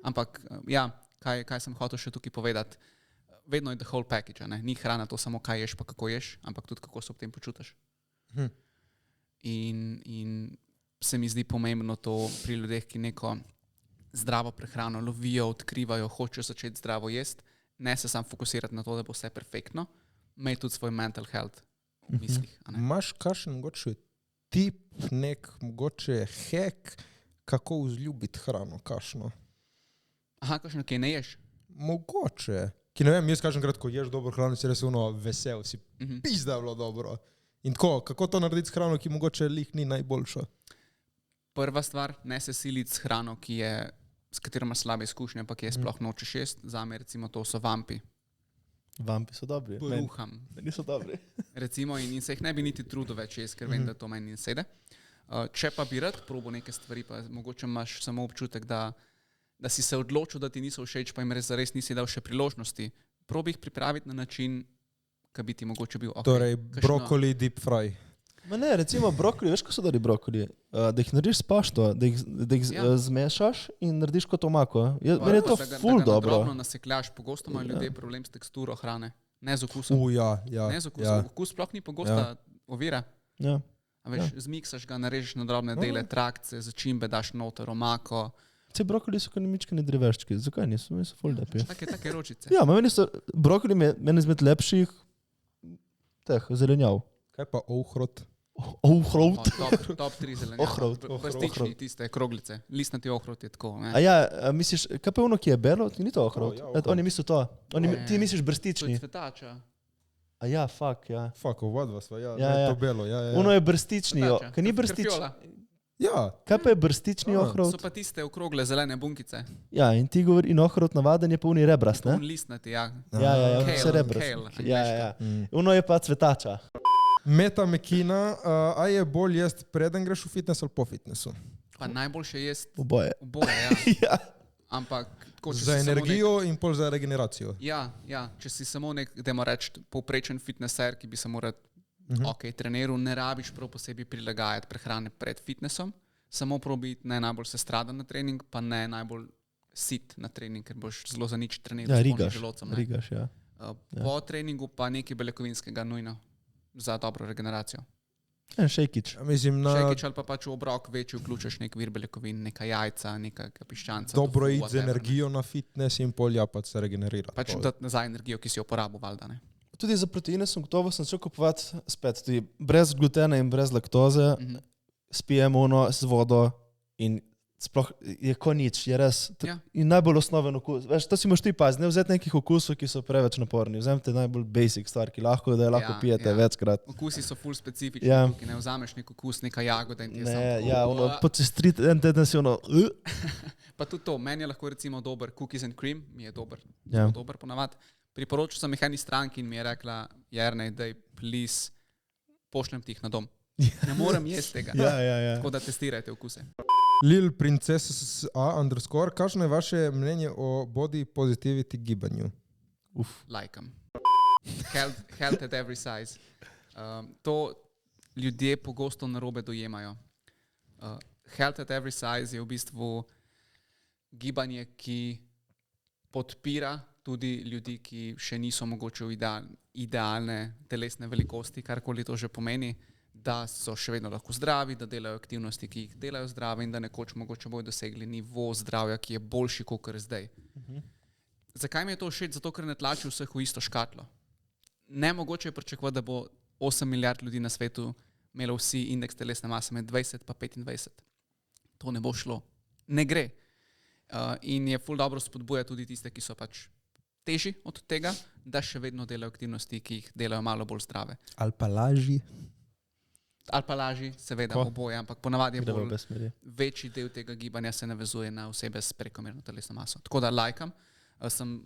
Ampak, ja, kaj sem hotel še tukaj povedati, vedno je the whole package, ne. Ni hrana to samo, kaj ješ, pa kako ješ, ampak tudi kako se ob tem počutiš. In se mi zdi pomembno to pri ljudeh, ki neko zdravo prehrano lovijo, odkrivajo, hočejo začeti zdravo jesti, ne se sam fokusirati na to, da bo vse perfektno, imej tudi svoj mental health v mislih. Imaš kakšen mogoče tip, nek mogoče hack, kako vzljubiti hrano, kakšno? Aha, kakšno, ki ne ješ? Mogoče. Ki ne vem, jaz kažem krat, ko ješ dobro hrano, si res vesel, si pizda bilo dobro. In tako, kako to narediti s hrano, ki mogoče lih ni najboljša? Prva stvar, ne se siliti s hrano, s katero imaš slabe izkušnje, pa ki je sploh nočeš jesti. Zame recimo to so vampi. Vampi so dobri. Poruham. Meni so dobri. Recimo in se jih ne bi niti trudil več jesti, ker vem, da to meni ne sede. Če pa bi rad probo neke stvari, pa mogoče imaš samo občutek, da si se odločil, da ti niso všeč, pa jim zares nisi dal še priložnosti, probi jih pripraviti na način, kaj bi ti mogoče bil ok. Torej, brokoli deep fry. Ma ne, recimo brokoli, veš, ko so dobri brokoli? Da jih narediš s pašto, da jih zmešaš in narediš kot omako. Meni je to ful dobro. Drobno nasekljaš, pogosto imajo ljudje problem s teksturo hrane, ne z okusom. Ja. Ne z okusom, okus sploh ni pogosta ovira. Ja. A veš, zmiksaš ga, narežeš na drobne dele, trakce, začimbe daš noter, omako. Te brokoli so kanimičkani dreveščki, zakaj niso? Meni so ful lepi. Take ročice. Ja, meni so brokoli meni izmed lepših zelenjav. Kaj pa ohrot? Ohrot? Top 3 zelenjav. Ohrot. Vrstični, tiste kroglice. Listnati ohrot je tako. Ne? A ja, misliš, kaj pa ono, ki je belo? Ni to ohrot? Oni mislijo to. Ti misliš To brstični. je cvetača. A ja, fuck, ja. Fuck, ovadva sva, Ja. to belo, ja. Ono je brstični, Cvetača. kaj ni brstični. Krfiola. Ja. Kaj pa je brstični So ohrot? pa tiste okrogle zelene bunkice. Ja, in ti govori, in ohrot navaden je polni rebrast, ne? Listnati, ja. Ja, vse Kale, rebrast. kale, Ja. Ono je pa cvetača. Meta Mekina, a je bolj jesti preden greš v fitness ali po fitnessu? Pa najboljše je Oboje. oboje, ja. Ja. Ampak tako, če Za si samo energijo in pol za regeneracijo. Ja, če si samo nek, dajmo reči, povprečen fitnesser, ki bi se moral treniral, ne rabiš prav posebej prilagajati prehrane pred fitnessom, samo probi ne najbolj sestradan na trening, pa ne najbolj sit na trening, ker boš zelo za nič treniral s polnim želodcem. Rigaš, ja. Po treningu pa nekaj beljakovinskega nujno za dobro regeneracijo. En šejkič. Mislim, Šejkič ali pa pač v obrok večji vključiš nek vir beljakovin, neka jajca, neka piščanca. dobro tofu, iti z whatever, energijo na fitness in pol ja pa se regenerira. Pač dati nazaj energijo, ki si jo porabil, valjda, ne. Tudi za proteine sem gotovo šel kupovati spet, tudi brez glutena in brez laktoze. spijem ono z vodo in sploh je ko nič, je res. Ja. In najbolj osnoven okus. Veš, to si moš ti paziti, ne vzeti nekih okusov, ki so preveč naporni. Vzemite najbolj basic stvar, ki lahko, da jo lahko pijete večkrat. Okusi so ful specifični, Ja. tukaj ne vzameš nek okus, neka jagoda in ti je Ne, samo tako, ja, ono, počez 3 teden si ono, Pa tudi to, meni je lahko recimo dober cookies and cream, mi je dober, Ja. zelo dober ponavadi. Priporočil sem jih eni stranki in mi je rekla, Jernej, daj, please, pošljem ti jih na dom. Ne morem jesti tega. ja. Tako da testirajte okuse. Lil Princess A _ kakšno je vaše mnenje o body positivity gibanju? Lajkam. Health at every size. To ljudje pogosto narobe dojemajo. Health at every size je v bistvu gibanje, ki podpira tudi ljudi, ki še niso mogoče v idealne telesne velikosti, karkoli to že pomeni, da so še vedno lahko zdravi, da delajo aktivnosti, ki jih delajo zdrave in da nekoč mogoče bodo dosegli nivo zdravja, ki je boljši kot zdaj. Zakaj mi je to všeč? Zato, ker ne tlači vseh v isto škatlo. Nemogoče je pričakovati, da bo 8 milijard ljudi na svetu imelo vsi indeks telesne mase med 20 in 25. To ne bo šlo. Ne gre. In je ful dobro spodbuja tudi tiste, ki so pač težji od tega, da še vedno delajo aktivnosti, ki jih delajo malo bolj zdrave. Ali pa lažji? Ali pa lažji, seveda oboje, ampak ponavadi je bolj večji del tega gibanja se navezuje na osebe s prekomerno telesno maso. Tako da lajkam, sem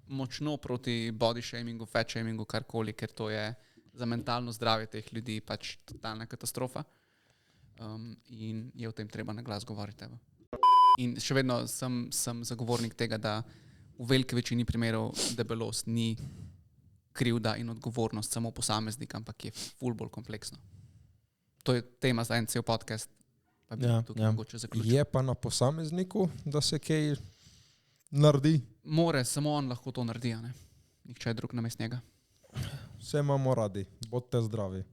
močno proti body shamingu, fat shamingu, karkoli, ker to je za mentalno zdravje teh ljudi pač totalna katastrofa. In je o tem treba na glas govoriti. Evo. In še vedno sem zagovornik tega, da v veliki večini primerov debelost ni krivda in odgovornost samo posameznika, ampak je ful bolj kompleksno. To je tema za en cel podcast, pa bi tukaj mogoče zaključil. Je pa na posamezniku, da se kaj naredi? More, samo on lahko to naredi, ne? Nihče drug namesto njega. Vse imamo radi, bodite zdravi.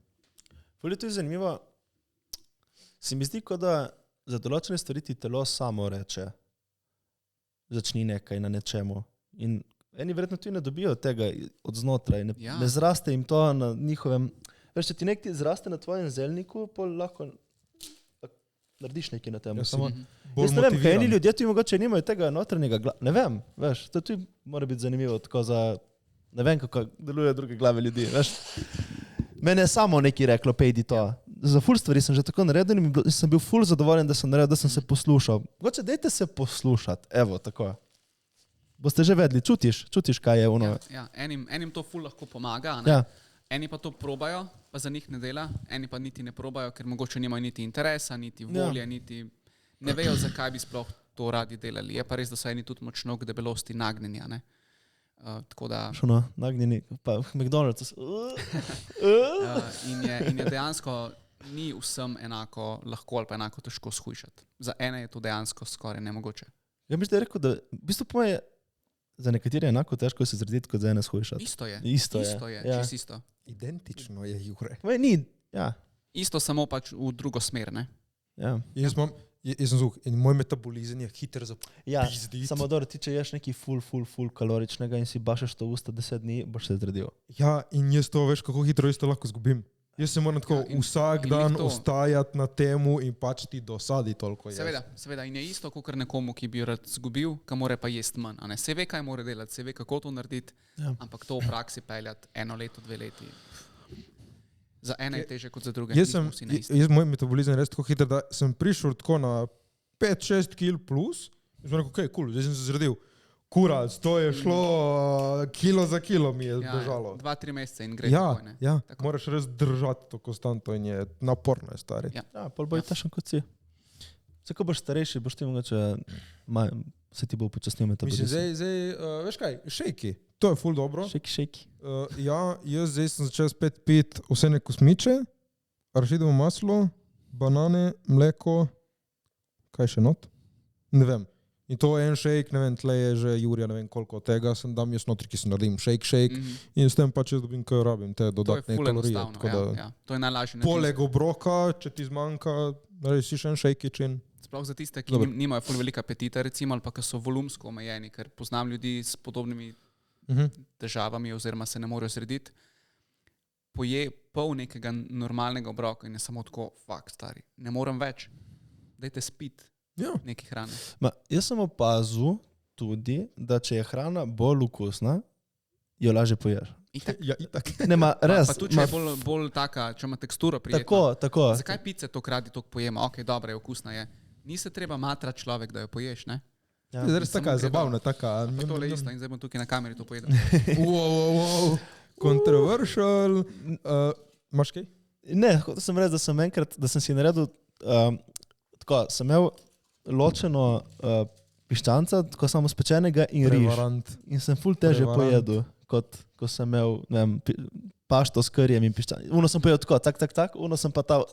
Ful je to zanimivo. Se mi zdi, kot da za določene stvari ti telo samo reče, začni nekaj na nečemu. In eni verjetno tudi ne dobijo tega od znotraj, ne zraste jim to na njihovem. Veš, če ti nekaj zraste na tvojem zelniku, pol lahko narediš nekaj na tem. Jaz ne vem, kaj eni ljudje tudi mogoče nimajo tega notranjega ne vem, veš, to tudi mora biti zanimivo, tako za, ne vem, kako deluje druge glave ljudi, veš. Mene je samo nekaj reklo, pejdi to. Za ful stvari sem že tako naredil in sem bil ful zadovoljen, da sem naredil, da sem se poslušal. Mogoče dajte se poslušati, evo, tako. Boste že vedeli, čutiš, kaj je ono. Ja, enim to ful lahko pomaga, ne? Ja. Eni pa to probajo, pa za njih ne dela, eni pa niti ne probajo, ker mogoče nimajo niti interesa, niti volje, niti ne vejo, zakaj bi sploh to radi delali. Je pa res, da so eni tudi močno k debelosti nagnjeni, ne? Tako da... Šuno, nagnjeni, pa McDonald's. In je dejansko ni vsem enako lahko ali pa enako težko shujšati. Za ene je to dejansko skoraj nemogoče. Ja, mislim, da je rekel, da v bistvu po moje za nekatere je enako težko se zrediti, kot za ene shujšati. Isto je, ja. čisto isto. Identično je, Jure. Ni, ja. Isto, samo pač v drugo smer, ne? Ja. Jaz sem zvuk in moj metabolizem je hiter za pizditi. Ja, samo dobro, ti če ješ nekaj ful kaloričnega in si bašaš to v usta 10 dni, boš se zredil. Ja, in jaz to, veš, kako hitro jaz to lahko zgubim. Jaz se moram tako vsak dan ostajati na temu in pač ti dosadi toliko jesti. Seveda. In je isto, kot nekomu, ki bi rad zgubil, ka more pa jesti manj. Se ve, kaj mora delati, se ve, kako to narediti, ampak to v praksi peljati 1 leto, 2 leti. Za ene je teže kot za druge. Moj metabolizem je res tako hiter, da sem prišel tako na 5-6 kg plus in sem rekel, cool, zdaj sem se zredil. Kurac, to je šlo kilo za kilo mi je bežalo. 2-3 mesece in gre takoj, ne? Ja, moraš res držati to konstanto in je naporno, stari. Ja, pol bo tašen kot si. Vse, ko boš starejši, boš ti mogoče, se ti bo upočasnil metabolizem. Mislim, zdaj, veš kaj, šejki, to je ful dobro. Šejki. Ja, jaz zdaj sem začel spet piti ovsene kosmiče, arašidovo maslo, banane, mleko, kaj še not? Ne vem. In to je en šejk, ne vem, tle je že Jurija, ne vem koliko od tega, sem dam jaz notri, ki si naredim šejk in s tem pač jaz dobim, kaj rabim, te dodatne kalorije. To je najlažje. Poleg obroka, če ti zmanjka, narediš še en šejkičin. Sploh za tiste, ki nimajo ful velika apetita, recimo, ali pa ki so volumsko omejeni, ker poznam ljudi s podobnimi težavami oziroma se ne morejo zrediti. poje pol nekega normalnega obroka in je samo tako, fakt stari, ne morem več, dajte spiti Ja. neki hrane. Jaz sem opazil tudi, da če je hrana bolj okusna, jo lažje poješ. Itak. Ja, itak. Res. Pa tudi, če je bolj taka, če ima teksturo prijetno. Tako. Zakaj pice toliko toliko pojemo? Ok, dobra je, okusna je. Ni se treba matrati človek, da jo poješ, ne? Ja. Zdaj res taka Samo gre zabavna, taka. Pa tole isto in zdaj bom tukaj na kameri to povedal. Wow. Controversial. Imaš kaj? Ne, hotel sem reči, da sem si naredil, tako, sem imel ločeno piščanca, tako samo spečenega in riž. Prevarant. In sem ful teže pojedel, kot ko sem imel, ne vem, pašto s karijem in piščancem. Uno sem pojedel tako, tak, uno sem pa ta...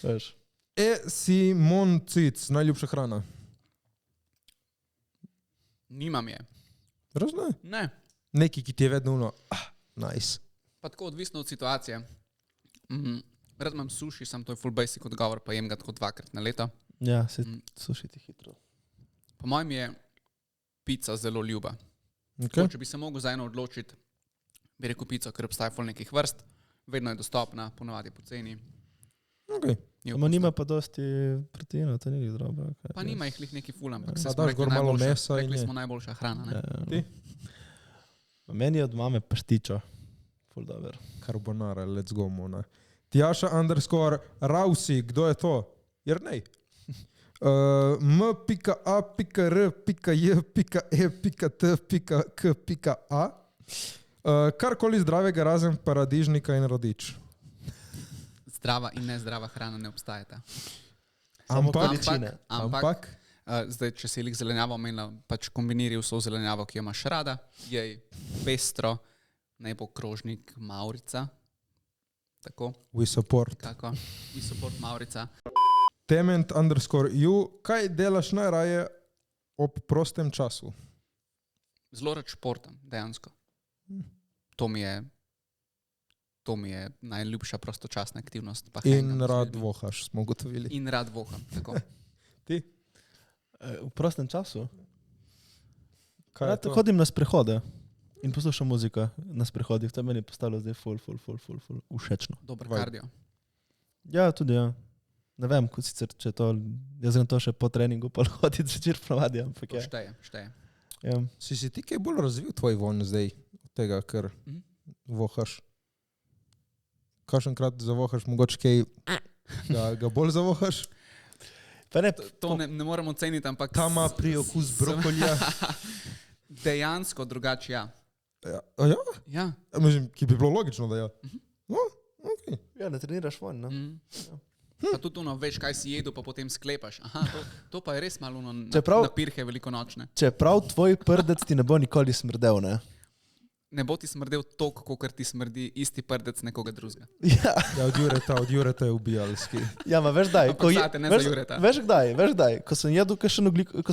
Veš. Simon Cic, najljubša hrana. Nimam je. Res ne? Ne. Neki, ki ti je vedno uno, nice. Pa tako odvisno od situacije. Rad imam suši, sam to je full basic odgovor, pa jem ga tako 2-krat na leto. Ja, se sušiti hitro. Po mojem je pica zelo ljuba. Okay. Če bi se mogel za eno odločiti, bi rekel pico, ker obstaja full nekih vrst, vedno je dostopna, ponovadi poceni. Okay. Nima pa dosti proteinov, to ni dobro. Pa nima jih lih neki ful, ampak A daš gor malo mesa in rekli je. smo najboljša hrana. Ne? Ti? Meni je od mame paštičo. Ful dober. Carbonara, let's go, mona. Tjaša _ Rausi, kdo je to? Jernej. m.a.r.j.e.t.k.a karkoli zdravega razen paradižnika in radič. Zdrava in nezdrava hrana ne obstajata. Ampak, Zdaj, če si jih zelenjavo omenila, pač kombiniri vso zelenjavo, ki jo imaš rada, jej pestro, naj bo krožnik Maurica. Tako, we support. kako? We support Maurica. Tement _ kaj delaš najraje ob prostem času? Zelo rad športam, dejansko. To mi je najljubša prostočasna aktivnost. Pa In hangam z rad ljudmi. vohaš, smo ugotovili. In rad voham, tako. Ti? V prostem času? Kaj je to? Hodim na sprehode in poslušam muziko na sprehodih. To je meni postalo zdaj ful všečno. Dober Vaj. kardio. Ja, tudi ja. Ne vem, kot sicer, če to, jaz grem to še po treningu, pa hoditi zvečer ponavadi, ampak To ja. šteje. Ja. Si ti kaj bolj razvil tvoj von zdaj od tega, ker vohaš? Kakšenkrat zavohaš, mogoče kaj ga bolj zavohaš? Pa ne, To ne moram oceniti, ampak Tama pri okus brokolija. dejansko drugače ja. Ja? Ja. Mislim, ki bi bilo logično, da ja. No, okay. ja, ne treniraš von, ne? Pa tudi ono, veš, kaj si jedel, pa potem sklepaš. Aha, to pa je res malo ono Čeprav- na pirhe velikonočne. Čeprav tvoj prdec ti ne bo nikoli smrdel, ne? Ne bo ti smrdel toliko, kot ti smrdi isti prdec nekoga drugega. Ja, Ja, od Jureta je ubijalski. ja ma veš daj. Ampak zate, ne za Jureta. Veš kdaj, ko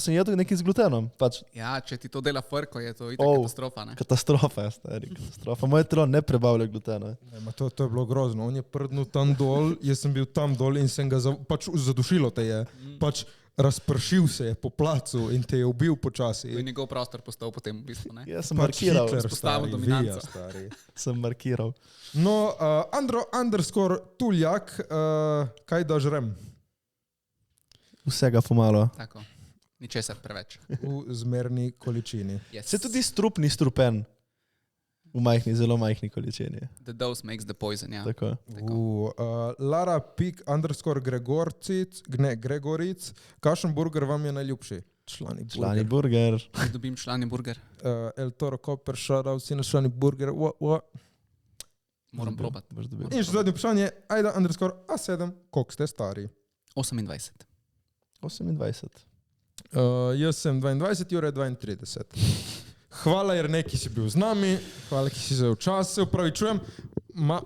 sem jedel nekaj z glutenom, pač Ja, če ti to dela frko, je to itak katastrofa, ne? katastrofa, ja, stari, katastrofa. Moje telo ne prebavlja glutena. Ne, to je bilo grozno. On je prdnul tam dol, jaz sem bil tam dol in sem ga pač zadušilo te je. Pač razpršil se je po placu in te je ubil To je počasi. njegov prostor postal potem v bistvu, ne? Jaz sem Pač markiral, Hitler, vzpostavil stari, dominanco. vija, stari. sem markiral. No, Andro _ Tuljak, kaj da žrem? Vsega pomalo. Tako. Ničesar preveč. V zmerni količini. Yes. Se tudi strup ni strupen v majhni, zelo majhni količini. The dose makes the poison, ja. Tako. Lara Pik _ Gregoric, kakšen burger vam je najljubši? Člani Člani burger. burger. Da dobim člani burger, El Toro Koper, shoutout, vsi na člani burger. moram probati. Boš dobil. In še zadnje vprašanje, Ajda _ A7, koliko ste stari? 28. 28. Jaz sem 22, Jure 32. Hvala, Jernej, ki si bil z nami, hvala, ki si vzel čas, se upravičujem.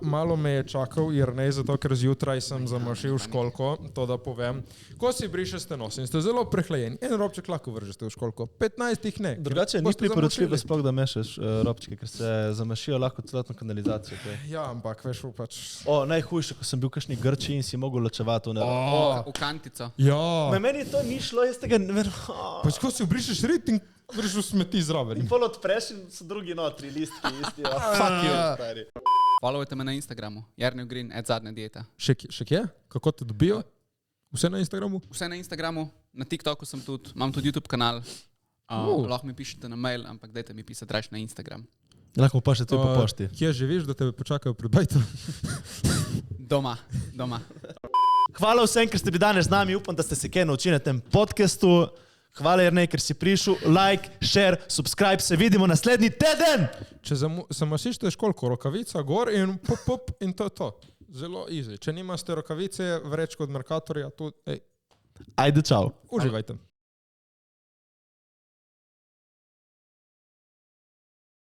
Malo me je čakal Jernej, zato ker zjutraj sem zamašil školko, to da povem. Ko si brišete nos in ste zelo prehlajeni, en robček lahko vržete v školko, 15 jih ne. Drugače ni Boste priporočljivo zamašili. sploh, da mešaš robčke, ker se zamašijo lahko celotno kanalizacijo. Ja, ampak veš, pač... O, najhujše, ko sem bil v kakšni Grčiji in si mogel ločevati. V kantico. Ja, Meni to ni šlo, jaz tega ne vem. pač ko si obrišeš rit in Držu smeti zraven. Pol odpreš in so drugi notri, listki, isti. Fuck you, stari. Followajte me na Instagramu, Jarnev Green, @zadnja dieta. Še kje? Kako te dobijo? Vse na Instagramu? Vse na Instagramu, na TikToku sem tudi, imam tudi YouTube kanal. Lahko mi pišete na mail, ampak dajte mi pisati raje na Instagram. Lahko pa še tudi po pošti. Kje živiš, da tebe počakajo pred bajtom? Doma. Hvala vsem, ker ste bili danes z nami. Upam, da ste se kaj naučili na tem podcastu. Hvala, Jernej, ker si prišel. Like, share, subscribe. Se vidimo naslednji teden. Če zamasište školko, rokavica gor in pop in to je to. Zelo easy. Če nimaste rokavice, vreč kot Mercatorja, tu, Ajde, čau. uživajte.